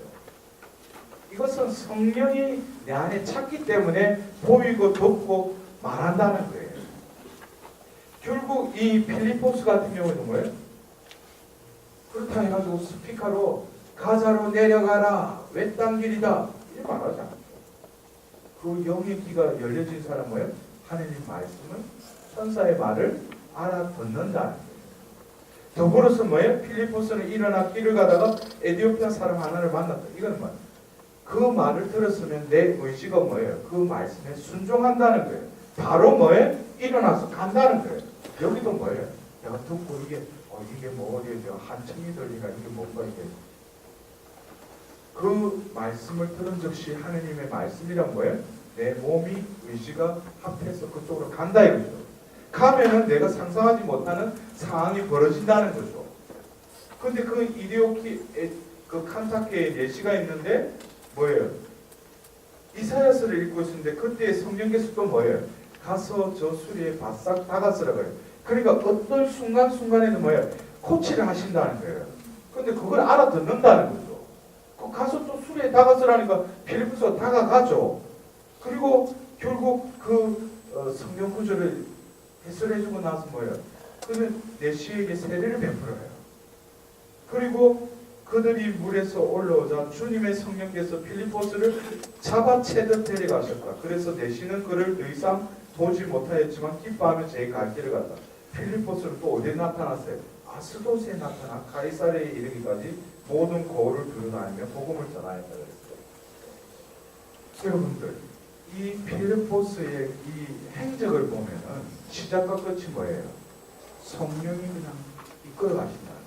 이것은 성령이 내 안에 찾기 때문에 보이고 듣고 말한다는 거예요. 결국 이 필리포스 같은 경우는 뭐예요? 그렇다 해가지고 스피커로 가자로 내려가라 외딴 길이다 이렇게 말하지 않죠. 그 영의 귀가 열려진 사람 뭐예요? 하나님 말씀을 천사의 말을 알아듣는다는 거예요. 더불어서 뭐예요? 필리포스는 일어나 길을 가다가 에티오피아 사람 하나를 만났다. 이건 뭐예요? 그 말을 들었으면 내 의지가 뭐예요? 그 말씀에 순종한다는 거예요. 바로 뭐예요? 일어나서 간다는 거예요. 여기도 뭐예요? 내가 듣고 이게 뭐 어디에 내가 한청이 들리가 이게 뭔가 이게 그 말씀을 들은 즉시 하느님의 말씀이란 뭐예요? 내 몸이 의지가 합해서 그쪽으로 간다 이거죠. 가면은 내가 상상하지 못하는 상황이 벌어진다는 거죠. 근데 그 그 칸타케에 예시가 있는데 뭐예요? 이사야서를 읽고 있었는데 그때 성령께서 또 뭐예요? 가서 저 수리에 바싹 다가서라고 해요. 그러니까 어떤 순간순간에는 뭐예요? 코치를 하신다는 거예요. 근데 그걸 알아듣는다는 거죠. 가서 또 수리에 다가서라니까 필리포스가 다가가죠. 그리고 결국 그 성경 구절을 해설해주고 나서 뭐예요? 그는 내시에게 세례를 베풀어요. 그리고 그들이 물에서 올라오자 주님의 성령께서 필리포스를 잡아채듯 데려가셨다. 그래서 내시는 그를 더 이상 보지 못하였지만 기뻐하며 제 갈 길을 갔다. 필리포스는 또 어디에 나타났어요? 아스도스에 나타나 가이사르에 이르기까지 모든 거울을 두루다니며 복음을 전하였다 그랬어요. 여러분들, 이 필리포스의 이 행적을 보면은 시작과 끝이 뭐예요? 성령이 그냥 이끌어 가신다는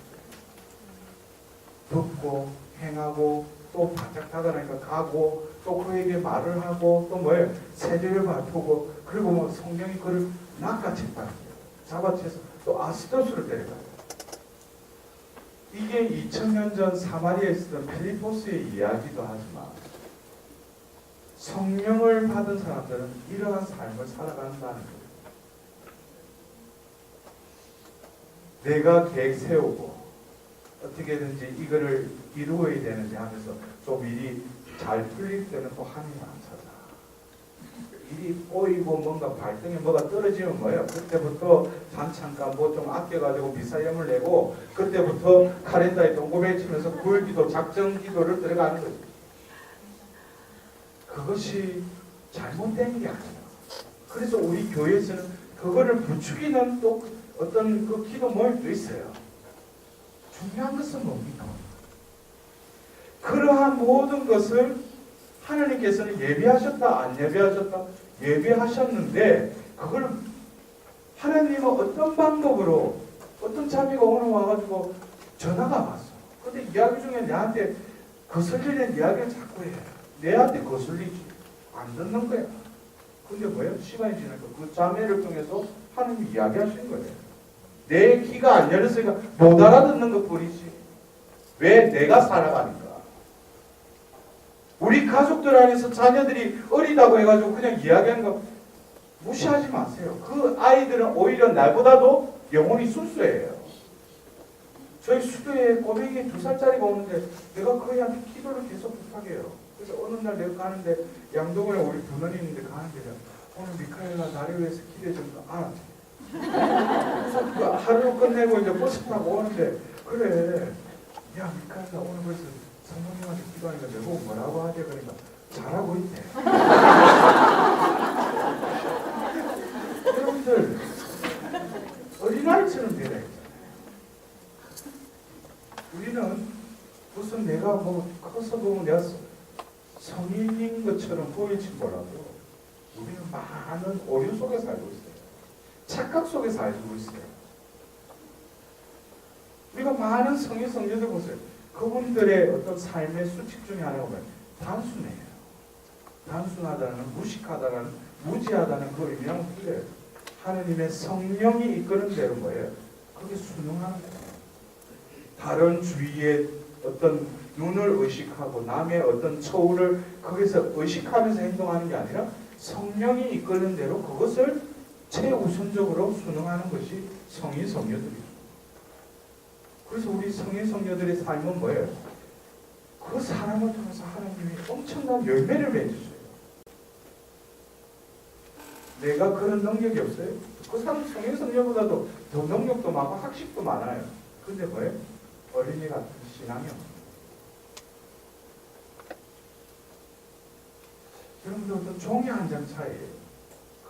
거예요. 듣고 행하고 또 바짝 타다니까 가고 또 그에게 말을 하고 또 뭐예요? 세례를 받고 그리고 뭐 성령이 그를 낚아챘다는 거예요. 잡아채서 또 아스도스를 데려가요. 이게 2000년 전 사마리아에 있었던 필리포스의 이야기도 하지만 성령을 받은 사람들은 이러한 삶을 살아간다는 거예요. 내가 계획 세우고 어떻게든지 이거를 이루어야 되는지 하면서 또 미리 잘 풀릴 때는 또 하나님 안 찾아. 일이 꼬이고 뭔가 발등에 뭐가 떨어지면 뭐예요? 그때부터 반찬값 뭐 좀 아껴가지고 비사염을 내고 그때부터 카렌다에 동그랗게 치면서 굴기도 작정 기도를 들어가는 거죠. 그것이 잘못된 게 아니야. 그래서 우리 교회에서는 그거를 부추기는 또 어떤 그 기도 모임도 있어요. 중요한 것은 뭡니까? 그러한 모든 것을 하나님께서는 예비하셨다, 안 예비하셨다? 예비하셨는데 그걸 하나님은 어떤 방법으로 어떤 자매가 오늘 와가지고 전화가 왔어. 근데 이야기 중에 내한테 거슬리는 이야기를 자꾸 해. 내한테 거슬리지. 안 듣는 거야. 근데 뭐예요? 시간이 지나니까 그 자매를 통해서 하나님이 이야기하신 거예요. 내 귀가 안 열렸으니까 못 알아듣는 것 뿐이지. 왜? 내가 살아가니까. 우리 가족들 안에서 자녀들이 어리다고 해가지고 그냥 이야기하는 거 무시하지 마세요. 그 아이들은 오히려 날보다도 영혼이 순수해요. 저희 수도에 꼬맹이 2살짜리가 오는데 내가 그 애한테 기도를 계속 부탁해요. 그래서 어느 날 내가 가는데 양동원에 우리 분원이 있는데 가는데 오늘 미카엘아 나를 위해서 기도해 좀 안. 그래서 그 하루 끝내고 이제 버스 타고 오는데 그래 야 미카엘아 오늘 벌써 성모님한테 기도하니까 내가 뭐라고 하지? 그러니까 잘하고 있대. 여러분들 어린아이처럼 되라 했잖아요. 우리는 무슨 내가 뭐 커서 보면 내가 성인인 것처럼 보일지 몰라도 우리는 많은 오류 속에 살고 있어요. 착각 속에 살고 있어요. 우리가 많은 성인 성녀들 보세요. 그분들의 어떤 삶의 수칙 중에 하나가 뭐예요? 단순해요. 단순하다는, 무식하다는, 무지하다는 그 의미랑 틀려요. 하느님의 성령이 이끄는 대로 뭐예요? 그게 순응하는 거예요. 다른 주위의 어떤 눈을 의식하고 남의 어떤 처우를 거기서 의식하면서 행동하는 게 아니라 성령이 이끄는 대로 그것을 최우선적으로 순응하는 것이 성인 성녀들이죠. 그래서 우리 성인 성녀들의 삶은 뭐예요? 그 사람을 통해서 하나님이 엄청난 열매를 맺으셔요. 내가 그런 능력이 없어요? 그 사람 성인 성녀보다도 더 능력도 많고 학식도 많아요. 근데 뭐예요? 어린이 같은 신앙이 없어요. 여러분들 어떤 종이 한 장 차이에요.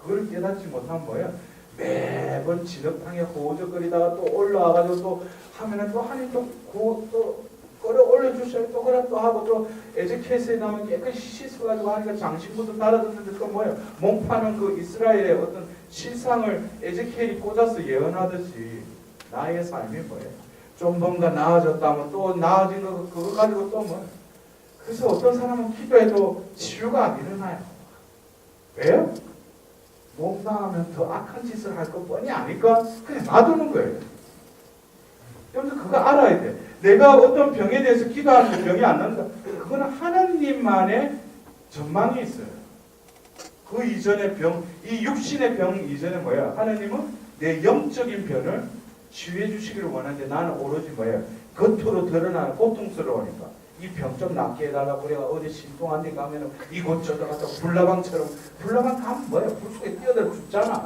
그걸 깨닫지 못하면 뭐예요? 매번 진흙탕에 호적거리다가 또 올라와가지고 또 하면은 또 하나님 또 끌어올려 주셔요. 또 그래 또 하고 또 에ze키엘서에 나오면 깨끗이 씻어가지고 하니까 장신구도 달아듣는데 또 뭐예요? 몸 파는 그 이스라엘의 어떤 실상을 에ze키엘이 꽂아서 예언하듯이 나의 삶이 뭐예요? 좀 뭔가 나아졌다면 또 나아진 거 그거 가지고 또 뭐예요? 그래서 어떤 사람은 기도해도 치유가 안 일어나요. 왜요? 몸당하면 더 악한 짓을 할 것 뻔히 아니까 그냥 놔두는 거예요. 여러분들 그거 알아야 돼. 내가 어떤 병에 대해서 기도하는데 병이 안 난다. 그거는 하나님만의 전망이 있어요. 그 이전의 병, 이 육신의 병 이전에 뭐야? 하나님은 내 영적인 병을 치유해 주시기를 원하는데 나는 오로지 뭐야? 겉으로 드러나는 고통스러우니까 이 병 좀 낫게 해달라고 그래가 어디 신통한 데 가면은 이곳저곳 가서 불나방처럼 불나방 가면 뭐야? 불 속에 뛰어들어 죽잖아.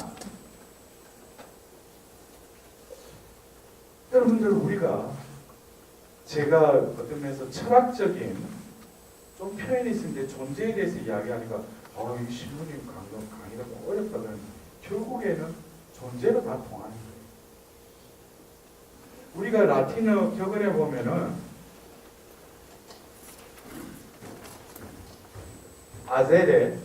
여러분들 우리가 제가 어떤 면에서 철학적인 좀 표현이 있는데 존재에 대해서 이야기하니까 이 신부님 강의가 좀 어렵다 그러는데 결국에는 존재로 다 통하는 거예요. 우리가 라틴어 격언에 보면은 아제레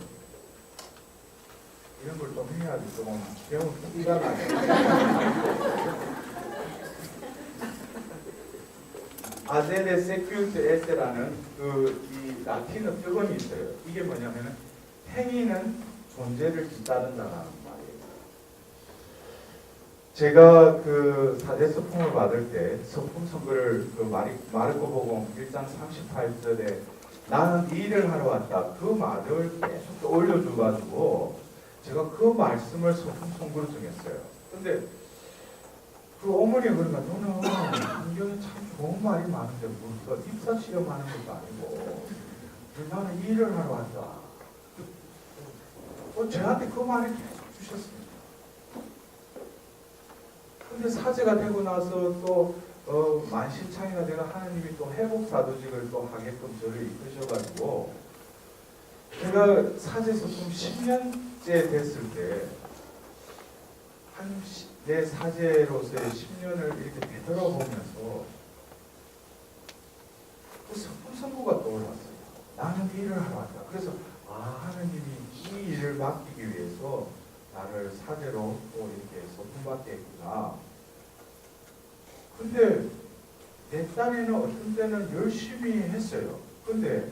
이런 걸 좀 해야지 좀 배운 띠가 나요. 아제레 세큐르트 에세라는 이 라틴어 격언이 있어요. 이게 뭐냐면은 행위는 존재를 뒤따른다는 말이에요. 제가 그 사제 서품을 받을 때 서품 선거를 그 마르코 복음 1장 38절에 나는 이 일을 하러 왔다. 그 말을 계속 떠올려줘가지고 제가 그 말씀을 서품 선거로 정했어요. 근데 그 어머니가 그러니까 너는 성경에 참 좋은 말이 많은데 뭐 입사 시험하는 것도 아니고 나는 이 일을 하러 왔다. 저한테 그 말을 계속 주셨습니다. 근데 사제가 되고 나서 또 만신창이가 되는 하나님이 또 회복사도직을 또 하게끔 저를 이끄셔가지고 제가 사제 소품 10년째 됐을 때 내 사제로서의 10년을 이렇게 되돌아보면서 그 소품 선고가 떠올랐어요. 나는 이 일을 하러 왔다. 그래서 하나님이 이 일을 맡기기 위해서 나를 사제로 또 이렇게 소품받게 했구나. 근데 내 딴에는 어떤 때는 열심히 했어요. 근데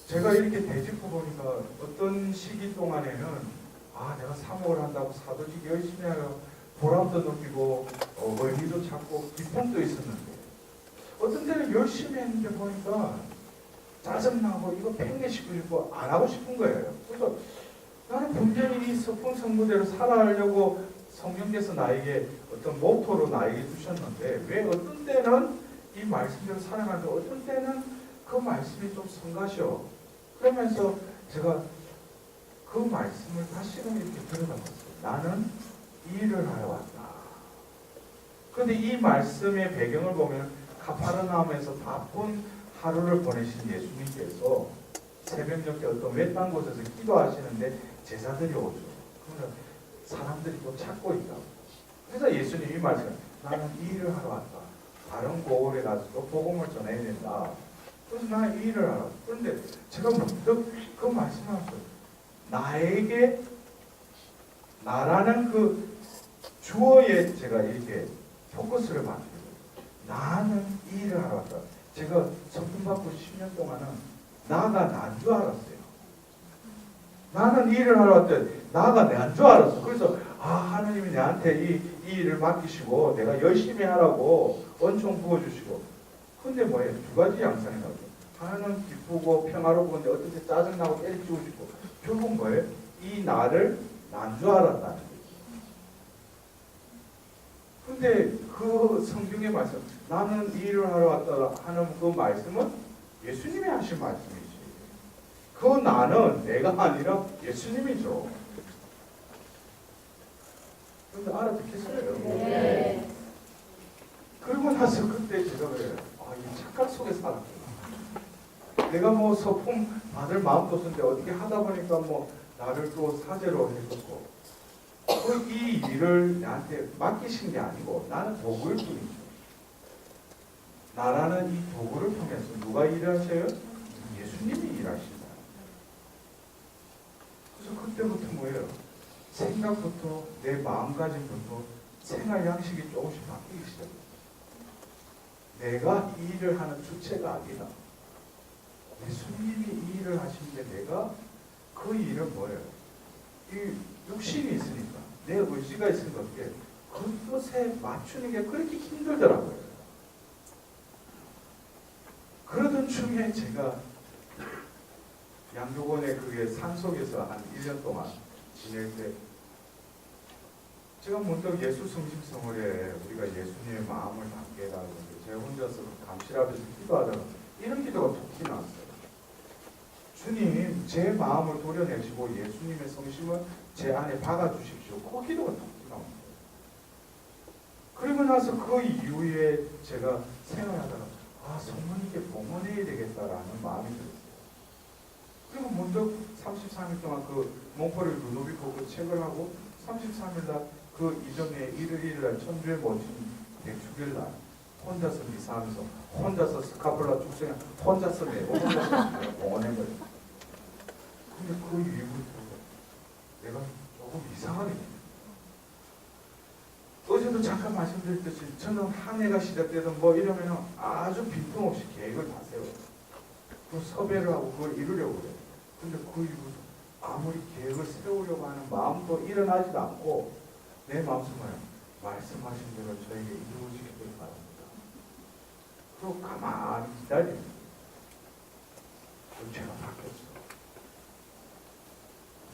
제가 이렇게 되짚어 보니까 어떤 시기 동안에는 내가 사목을 한다고 사도직 열심히 하려 보람도 느끼고 의미도 찾고 기쁨도 있었는데 어떤 때는 열심히 했는데 보니까 짜증나고 이거 팽개시고 싶고 안 하고 싶은 거예요. 그래서 나는 분명히 이 서품 성부대로 살아가려고 성령께서 나에게 어떤 모토로 나에게 주셨는데 왜 어떤 때는 이 말씀대로 살아가는데 어떤 때는 그 말씀이 좀 성가셔. 그러면서 제가 그 말씀을 다시금 이렇게 들여다봤어요. 나는 이 일을 하러 왔다. 그런데 이 말씀의 배경을 보면 가파르나움에서 바쁜 하루를 보내신 예수님께서 새벽녘에 어떤 외딴 곳에서 기도하시는데 제자들이 오죠. 그러면 사람들이 또 찾고 있다고. 그래서 예수님이 말씀, 나는 이 일을 하러 왔다. 다른 고을에 가서 또 복음을 전해야 된다. 그래서 나는 이 일을 하러 왔다. 그런데 제가 문득 그 말씀을 하셨어요. 나라는 그 주어에 제가 이렇게 포커스를 맞추고 나는 이 일을 하러 왔다. 제가 성품 받고 10년 동안은 나가 난 줄 알았어요. 나는 이 일을 하러 왔다. 나가 난 줄 알았어. 그래서 하나님이 나한테 이 일을 맡기시고 내가 열심히 하라고恩총 부어주시고 근데 뭐예요? 두 가지 양상이 나오죠. 하나는 기쁘고 평화롭고 근데 어떤 때 짜증나고 때리치고 싶고 결국 뭐예요? 이 나를 난 줄 알았다는 거죠. 근데 그 성경의 말씀 나는 이 일을 하러 왔다 하는 그 말씀은 예수님이 하신 말씀이지. 그 나는 내가 아니라 예수님이죠. 근데 알아듣겠어요? 네. 그러고 나서 그때 제가 그래요. 이 착각 속에 살았구나. 내가 뭐 서품 받을 마음도 없는데 어떻게 하다 보니까 뭐 나를 또 사제로 해줬고 이 일을 나한테 맡기신 게 아니고 나는 도구일 뿐이죠. 나라는 이 도구를 통해서 누가 일하셔요? 예수님이 일하신다. 그래서 그때부터 뭐예요? 생각부터 내 마음가짐부터 생활 양식이 조금씩 바뀌기 시작해요. 내가 이 일을 하는 주체가 아니다. 예수님이 이 일을 하시는데 내가 그 일은 뭐예요? 이 육신이 있으니까 내 의지가 있으니까 어떻게 그것에 맞추는 게 그렇게 힘들더라고요. 그러던 중에 제가 양교원의 그게 산속에서 한 1년 동안 지낼 때 제가 문득 예수 성심성월에 우리가 예수님의 마음을 담게 해달라고 제가 혼자서 감실 앞에서 기도하다가 이런 기도가 툭 나왔어요. 주님, 제 마음을 도려내시고 예수님의 성심을 제 안에 박아주십시오. 그 기도가 툭 나옵니다. 그리고 나서 그 이후에 제가 생각하다가 성모님께 봉헌해야 되겠다라는 마음이 들었어요. 그리고 문득 33일 동안 그 몽골의 루도비코 그 책을 하고 33일 날 그 이전에 일요일 날 천주의 모친 대축일 날 혼자서 미사하면서 혼자서 스카폴라 축성에 혼자서 내고 혼자서 공원에 거예요. 근데 그 이후부터 내가 조금 이상하게 됐어요. 어제도 잠깐 말씀드렸듯이 저는 한 해가 시작되든 뭐 이러면 아주 빈틈없이 계획을 다 세워요. 그 섭외를 하고 그걸 이루려고 그래요. 근데 그 이후부터 아무리 계획을 세우려고 하는 마음도 일어나지도 않고 내 마음속에 말씀하신 대로 저에게 이루어지기를 바랍니다. 그리고 가만히 기다립니다. 그럼 제가 바뀌었어.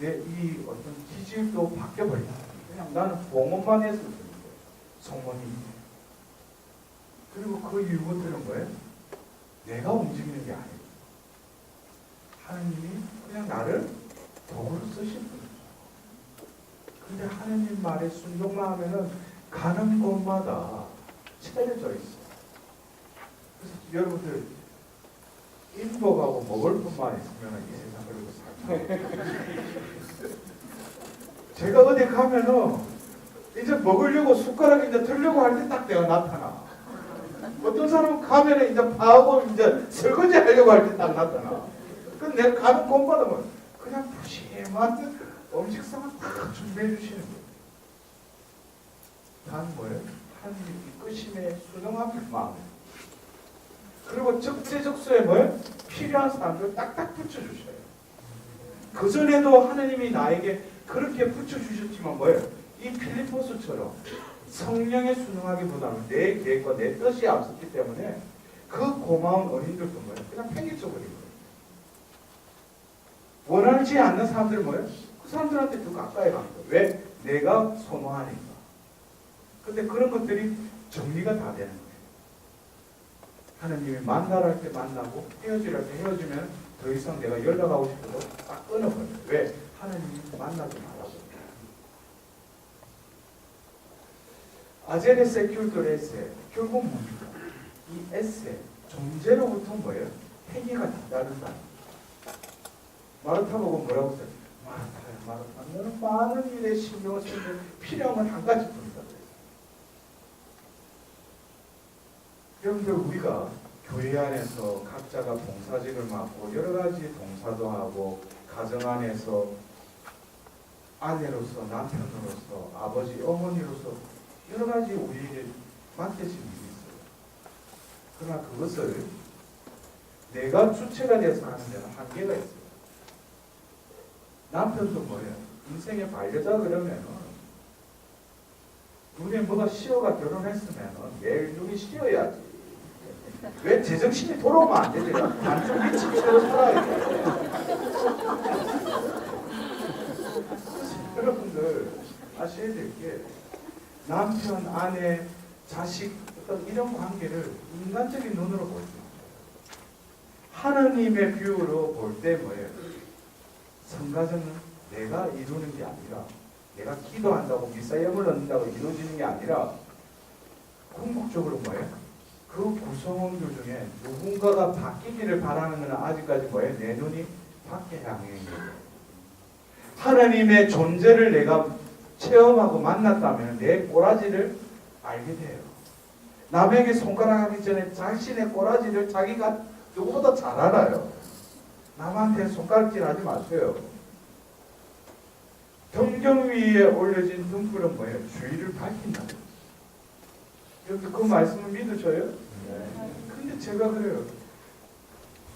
내 이 어떤 기질도 바뀌어버린다. 그냥 나는 봉헌만 했을 뿐인데 성원이. 그리고 그 이후부터는 뭐예요? 내가 움직이는 게 아니에요. 하나님이 그냥 나를 도구로 쓰신 분이죠. 근데 하나님 말에 순종만 하면은 가는 곳마다 채려져 있어요. 그래서 여러분들 인복하고 먹을 것만 있으면 이 세상 그리고 살죠. 제가 어디 가면은 이제 먹으려고 숟가락 이제 들려고 할 때 딱 내가 나타나. 어떤 사람은 가면은 이제 파하고 이제 설거지 하려고 할 때 딱 나타나. 그럼 내가 가는 곳마다 뭐 그냥 푸짐한 음식상을 딱 준비해 주시는 거예요. 단 뭐예요? 하나님의 이끄심에 순응하는 마음. 그리고 적재적소에 뭐예요? 필요한 사람들 딱딱 붙여주셔요. 그 전에도 하나님이 나에게 그렇게 붙여주셨지만 뭐예요? 이 필리포스처럼 성령에 순응하기보다는 내 계획과 내 뜻이 앞섰기 때문에 그 고마운 어린들도 뭐예요? 그냥 팽개쳐버린 거예요. 원하지 않는 사람들은 뭐예요? 그 사람들한테 더 가까이 가는 거예요. 왜? 내가 선호하니까. 근데 그런 것들이 정리가 다 되는 거예요. 하나님이 만나랄 때 만나고 헤어지랄 때 헤어지면 더 이상 내가 연락하고 싶어도 딱 끊어버려요. 왜? 하나님이 만나지 말라고. 아제레 세큐르도 에세. 결국 뭡니까? 이 에세, 존재로부터 뭐예요? 행위가 뒤따른다. 마르타 보고 뭐라고 써요? 마르타야, 마르타. 너는 많은 일에 신경을 쓰는데 필요한 건 한 가지뿐이다. 여러분들 우리가 교회 안에서 각자가 봉사직을 맡고 여러 가지 봉사도 하고 가정 안에서 아내로서 남편으로서 아버지 어머니로서 여러 가지 우리에게 맡겨진 일이 있어요. 그러나 그것을 내가 주체가 돼서 하는 데는 한계가 있어요. 남편도 뭐예요? 인생의 반려자 그러면은 눈에 뭐가 시어가 결혼했으면은 매일 눈이 시어야지. 왜 제정신이 돌아오면 안 되지? 반쪽 미친 채로 살아야 돼. 여러분들 아셔야 될 게 남편, 아내, 자식 어떤 이런 관계를 인간적인 눈으로 보지 마세요. 하나님의 뷰로 볼 때 뭐예요? 성가정은 내가 이루는 게 아니라 내가 기도한다고 미사염을 넣는다고 이루어지는 게 아니라 궁극적으로 뭐예요? 그 구성원들 중에 누군가가 바뀌기를 바라는 건 아직까지 뭐예요? 내 눈이 밖에 향해 있는 거예요. 하나님의 존재를 내가 체험하고 만났다면 내 꼬라지를 알게 돼요. 남에게 손가락하기 전에 자신의 꼬라지를 자기가 누구보다 잘 알아요. 남한테 손가락질 하지 마세요. 등경 위에 올려진 등불은 뭐예요? 주의를 밝힌다. 여러분 그 말씀을 믿으셔요? 네. 근데 제가 그래요.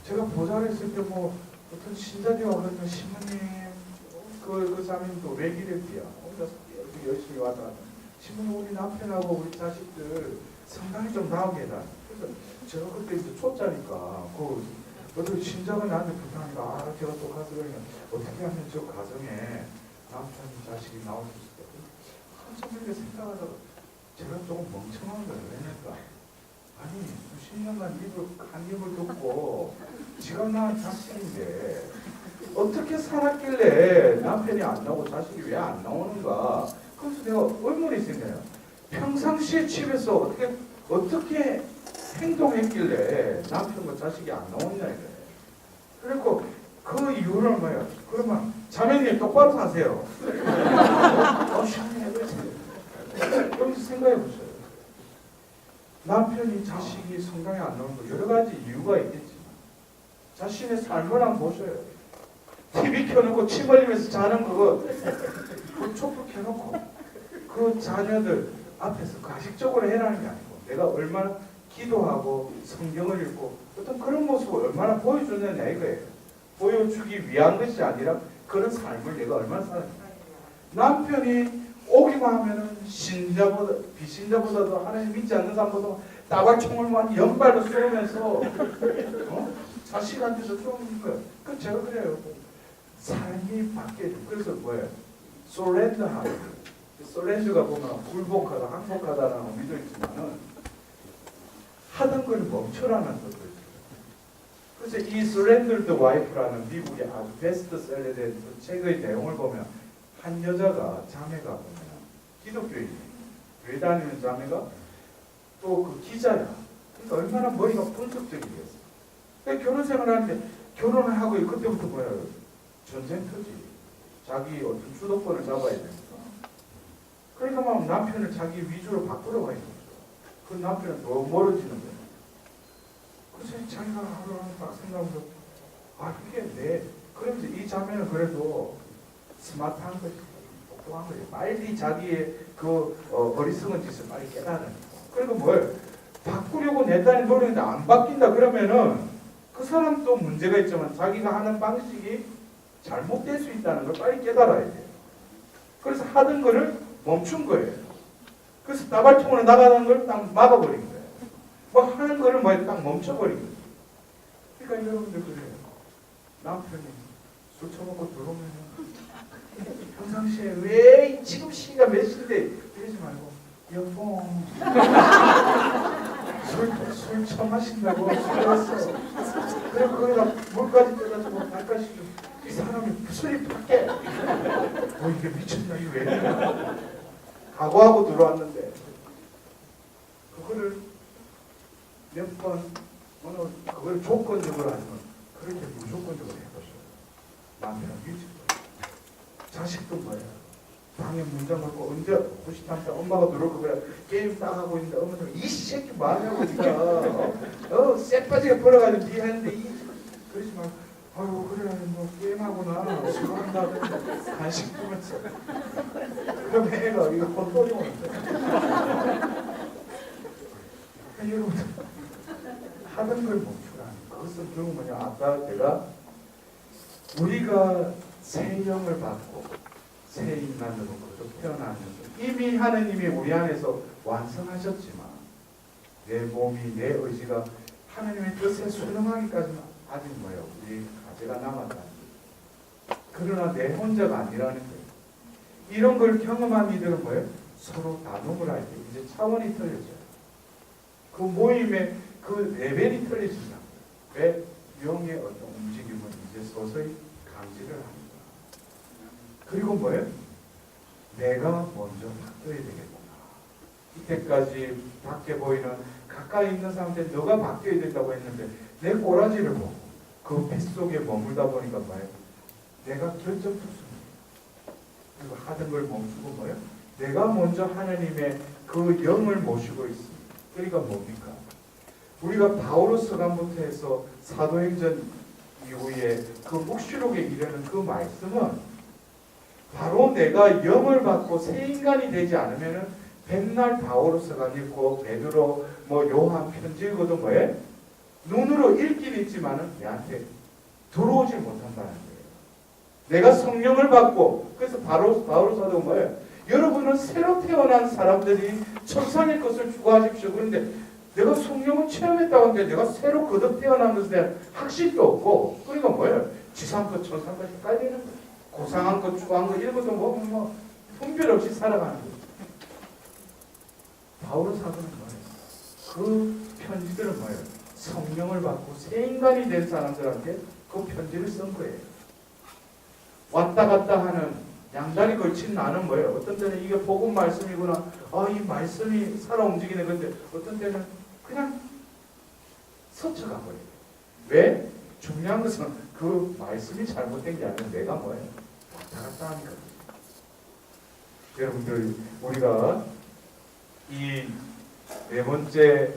제가 보좌를 했을 때 뭐 어떤 신자들이 와서 신부님 그 사람도 외길했대요. 혼자 열심히 왔다 갔다. 신부님 우리 남편하고 우리 자식들 상당히 좀 나오게 해라. 그래서 제가 그때 이제 초짜니까 어떤 신자가 나한테 부탁하니까 제가 또 가서 그러면 어떻게 하면 저 가정에 남편 자식이 나올 수 있을까? 한참 그렇게 생각하다가 제가 조금 멍청한 거예요. 왜냐니까 아니 수십 년간 한 입을 듣고 지가 낳은 자식인데 어떻게 살았길래 남편이 안 나오고 자식이 왜 안 나오는가? 그래서 내가 의문이 생겨요. 평상시에 집에서 어떻게 행동했길래 남편과 자식이 안 나오냐 이래. 그리고 그 이유는 뭐예요? 그러면 자매님 똑바로 사세요. 시원해 보세요. 여기서 생각해 보세요. 남편이 자식이 성당에 안 나오는 거 여러 가지 이유가 있겠지만 자신의 삶을 한번 보셔요. TV 켜놓고 침 흘리면서 자는 그거 그 촛불 켜놓고 그 자녀들 앞에서 가식적으로 해라는 게 아니고 내가 얼마나 기도하고 성경을 읽고 어떤 그런 모습을 얼마나 보여주느냐 이거예요. 보여주기 위한 것이 아니라 그런 삶을 내가 얼마나 사는 남편이 오기만 하면은 신자보다 비신자보다도 하나님 믿지 않는 사람보다 따발총을 막 연발로 쏘면서 자식한테서 쏘는 거예요. 그 제가 그래요. 삶이 바뀌어요. 그래서 뭐예요? 솔렌더하고 솔렌더가 보면 굴복하다, 항복하다라는 의미도 있지만은 하던 걸 멈춰라는 것도 있어요. 그래서 이 Surrender the Wife라는 미국의 아주 베스트셀러된 그 책의 내용을 보면 한 여자가 자매가 보면 기독교인 교회 다니는 자매가 또 그 기자야. 그러니까 얼마나 머리가 분석적이겠어. 그러니까 결혼 생활하는데 결혼을 하고 그때부터 뭐야 전쟁터지. 자기 어떤 주도권을 잡아야 되니까. 그러니까 막 남편을 자기 위주로 바꾸려고 하는 거죠. 그 남편은 더 멀어지는 거예요. 그래서 자기가 하루하루 딱 생각하면서 이게 그러면서 이 자매는 그래도 스마트한 거지. 똑똑한 거지. 빨리 자기의 그 어리석은 짓을 빨리 깨달으니까. 그러니까 뭘 바꾸려고 내 딸이 노력했는데 안 바뀐다 그러면은 그 사람도 문제가 있지만 자기가 하는 방식이 잘못될 수 있다는 걸 빨리 깨달아야 돼요. 그래서 하던 거를 멈춘 거예요. 그래서 나발총으로 나가는 걸 딱 막아버린 거예요. 뭐 하는 거를 딱 멈춰버린 거예요. 그러니까 여러분들 그래요. 남편이 술 처먹고 들어오면 평상시에 왜 지금 시가 몇 시인데 이러지 말고 여보 술 처마신다고 술 왔어. 그래 거기다 물까지 떠가지고 발까지 이 사람이 술이 밖에 이게 미쳤나 이거 왜 이래 각오하고 들어왔는데 그거를 몇 번 오늘 그걸 조건적으로 하지만 그렇게 무조건적으로 해보셔요. 남편은 유지 자식도 뭐야 방에 문 잠그고 언제 93살 엄마가 들어오고 그래 게임 딱 하고 있는데 엄마가 이 새끼 뭐하냐고 니가 쎄빠지게 벌어가지고 니 하는데 그러지 말고 아유 그래 뭐 게임하구나 술한다 간식 주면서 그럼 애가 이거 헛소리 오는데 여러분 하던 걸 멈추라. 그것은 결국 뭐냐 아까 제가 우리가 새 영을 받고 새 인간으로 태어나면서 이미 하느님이 우리 안에서 완성하셨지만 내 몸이 내 의지가 하느님의 뜻에 순응하기까지는 아직 뭐예요? 우리 가지가 남았다. 그러나 내 혼자가 아니라는 거예요. 이런 걸 경험한 이들은 뭐예요? 서로 나눔을 할 때 이제 차원이 틀려져요. 그 모임의 그 레벨이 틀려진다. 왜? 영의 어떤 움직임은 이제 서서히 감지를 합니다. 그리고 뭐예요? 내가 먼저 바뀌어야 되겠구나. 이때까지 밖에 보이는 가까이 있는 사람한테 너가 바뀌어야 된다고 했는데 내 꼬라지를 보고 그 뱃속에 머물다 보니까 뭐예요? 내가 결정투수입니다. 그리고 하던 걸 멈추고 뭐예요? 내가 먼저 하나님의 그 영을 모시고 있습니다. 그러니까 뭡니까? 우리가 바오로 서간부터 해서 사도행전 이후에 그 묵시록에 이르는 그 말씀은 바로 내가 영을 받고 새 인간이 되지 않으면은 백날 바오로 서간 읽고 베드로 요한 편지 읽어도 뭐예요? 눈으로 읽긴 있지만은 내한테 들어오지 못한다는 거예요. 내가 성령을 받고 그래서 바오로 사도가 뭐예요? 여러분은 새로 태어난 사람들이 천상의 것을 추구하십시오. 그런데 내가 성령을 체험했다고 하는데 내가 새로 거듭 태어난 것에 대한 확신도 없고 그러니까 뭐예요? 지상것 천상것 헷갈리는 거예요. 고상한 것 추구한 거 이런 것도 뭐 분별 없이 살아가는 거예요. 바오로 사도는 뭐예요? 그 편지들은 뭐예요? 성령을 받고 새 인간이 된 사람들한테 그 편지를 쓴 거예요. 왔다 갔다 하는 양다리 걸친 나는 뭐예요? 어떤 때는 이게 복음 말씀이구나. 이 말씀이 살아 움직이는 건데 어떤 때는 그냥 스쳐가 버려요. 왜? 중요한 것은 그 말씀이 잘못된 게 아니라 내가 뭐예요? 왔다 갔다 하니까. 여러분들 우리가 이 네 번째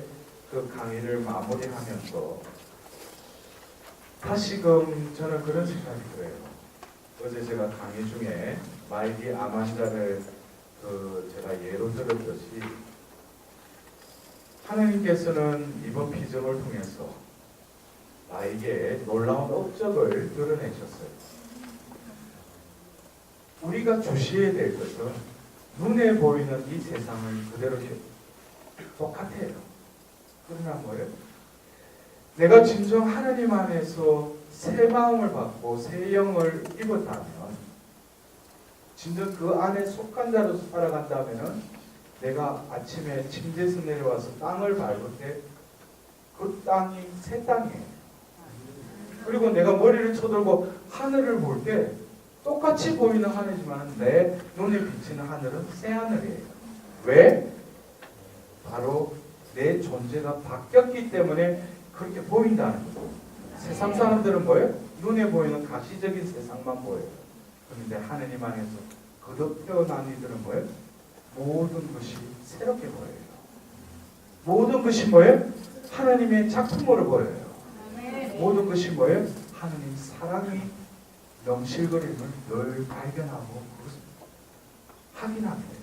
그 강의를 마무리하면서 다시금 저는 그런 생각이 들어요. 어제 제가 강의 중에 말기 암 환자를 제가 예로 들었듯이 하나님께서는 이번 비전을 통해서 나에게 놀라운 업적을 드러내셨어요. 우리가 주시해야 될 것은 눈에 보이는 이 세상을 그대로 똑같아요. 그러나 뭐예요? 내가 진정 하나님 안에서 새 마음을 받고 새 영을 입었다면, 진정 그 안에 속한 자로서 살아간다면, 내가 아침에 침대에서 내려와서 땅을 밟을 때 그 땅이 새 땅이에요. 그리고 내가 머리를 쳐들고 하늘을 볼 때 똑같이 보이는 하늘이지만 내 눈에 비치는 하늘은 새 하늘이에요. 왜? 바로 내 존재가 바뀌었기 때문에 그렇게 보인다는 거죠. 세상 사람들은 뭐예요? 눈에 보이는 가시적인 세상만 보여요. 그런데 하느님 안에서 거듭 태어난 이들은 뭐예요? 모든 것이 새롭게 보여요. 모든 것이 뭐예요? 하나님의 작품으로 보여요. 모든 것이 뭐예요? 하나님 사랑이 넘실거림을 늘 발견하고 그것을 확인하게 돼요.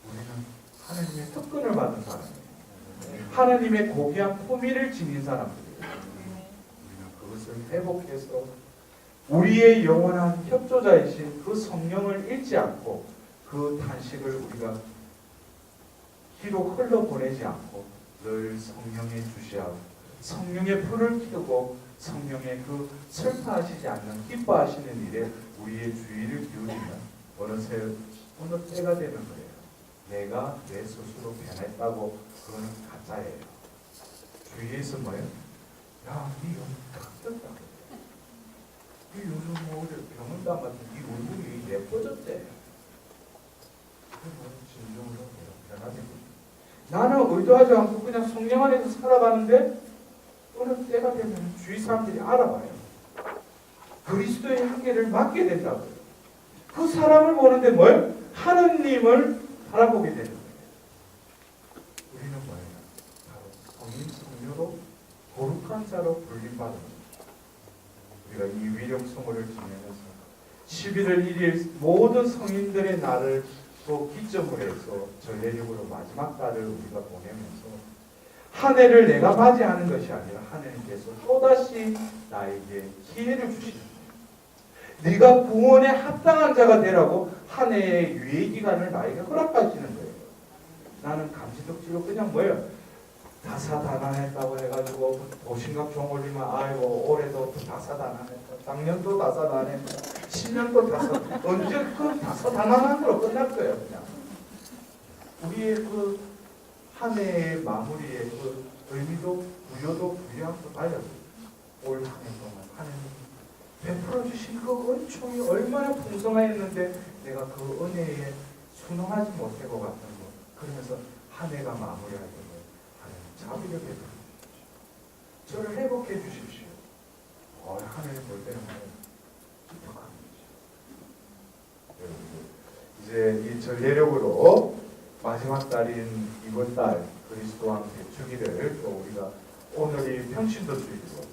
우리는 하나님의 특권을 받은 사람이에요. 하나님의 고귀한 품위를 지닌 사람들이에요. 우리는 그것을 회복해서 우리의 영원한 협조자이신 그 성령을 잃지 않고 그 탄식을 우리가 뒤로 흘러보내지 않고 늘 성령의 주시하고 성령의 불을 켜고 성령의 그 슬퍼하시지 않는 기뻐하시는 일에 우리의 주의를 기울이면 어느 때가 되는 거예요. 내가 내 스스로 변했다고 그거는 가짜예요. 주위에서 뭐예요? 야, 니 요즘 탁 떴다. 니 요즘 뭐 병원도 안 갔는데 니 얼굴이 예뻐졌대. 진정으로 변하지. 나는 의도하지 않고 그냥 성령 안에서 살아가는데 어느 때가 되면 주위 사람들이 알아봐요. 그리스도의 한계를 맡게 된다고요. 그 사람을 보는데 뭘? 하느님을 바라보게 되는 거예요. 우리는 뭐예요? 바로 성인 성녀로 거룩한 자로 불림받은 거예요. 우리가 이 위령성호를 지내면서 11월 1일 모든 성인들의 날을 또 기점으로 해서 전례력으로 마지막 달을 우리가 보내면서 한 해를 내가 맞이하는 것이 아니라 하나님께서 또다시 나에게 기회를 주시는 거예요. 네가 구원에 합당한 자가 되라고 한 해의 유예기간을 나에게 허락하시는 거예요. 나는 감지덕지로 그냥 뭐예요? 다사다난했다고 해가지고 도신각 종 올리면 아이고 올해도 다사다난했다, 작년도 다사다난했다, 10년도 다사, 언제 그 다사다난으로 끝날 거예요. 그냥 우리의 그 한 해의 마무리의 그 의미도 부여도 부여함도 달라요. 올 한 해 동안 하나님 베풀어 주신 그 은총이 얼마나 풍성하였는데 내가 그 은혜에 순응하지 못한 것 같은 거. 그러면서 한 해가 마무리할 때 하나님 자비를 베풀어 주십시오. 저를 회복해 주십시오. 하나님 볼 때는 기특한 거죠. 이제 이 전례력으로 마지막 달인 이번 달 그리스도 왕 대축일을 또 우리가 오늘이 평신도 주일이고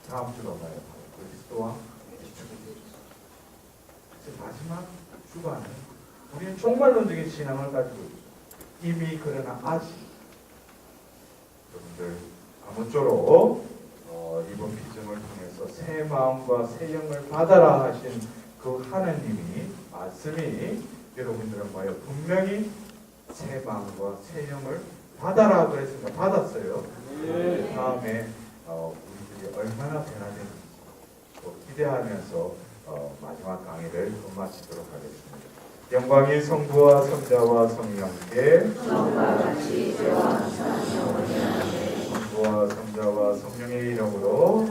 다음 주로 가요. 그리스도 왕 대축일이죠. 이제 마지막 주간은 우리는 종말론적인 신앙을 가지고 있죠. 이미 그러나 아직 여러분들 아무쪼록 이번 비전을 통해서 새 마음과 새 영을 받아라 하신 그 하나님이 말씀이 여러분들은 뭐예요? 분명히 새 마음과 새 영을 받아라 그랬으니까 받았어요. 네. 다음에 우리들이 얼마나 변화되는지 또 기대하면서 마지막 강의를 마치도록 하겠습니다. 영광이 성부와 성자와 성령께 성부와 성자와 성령의 이름으로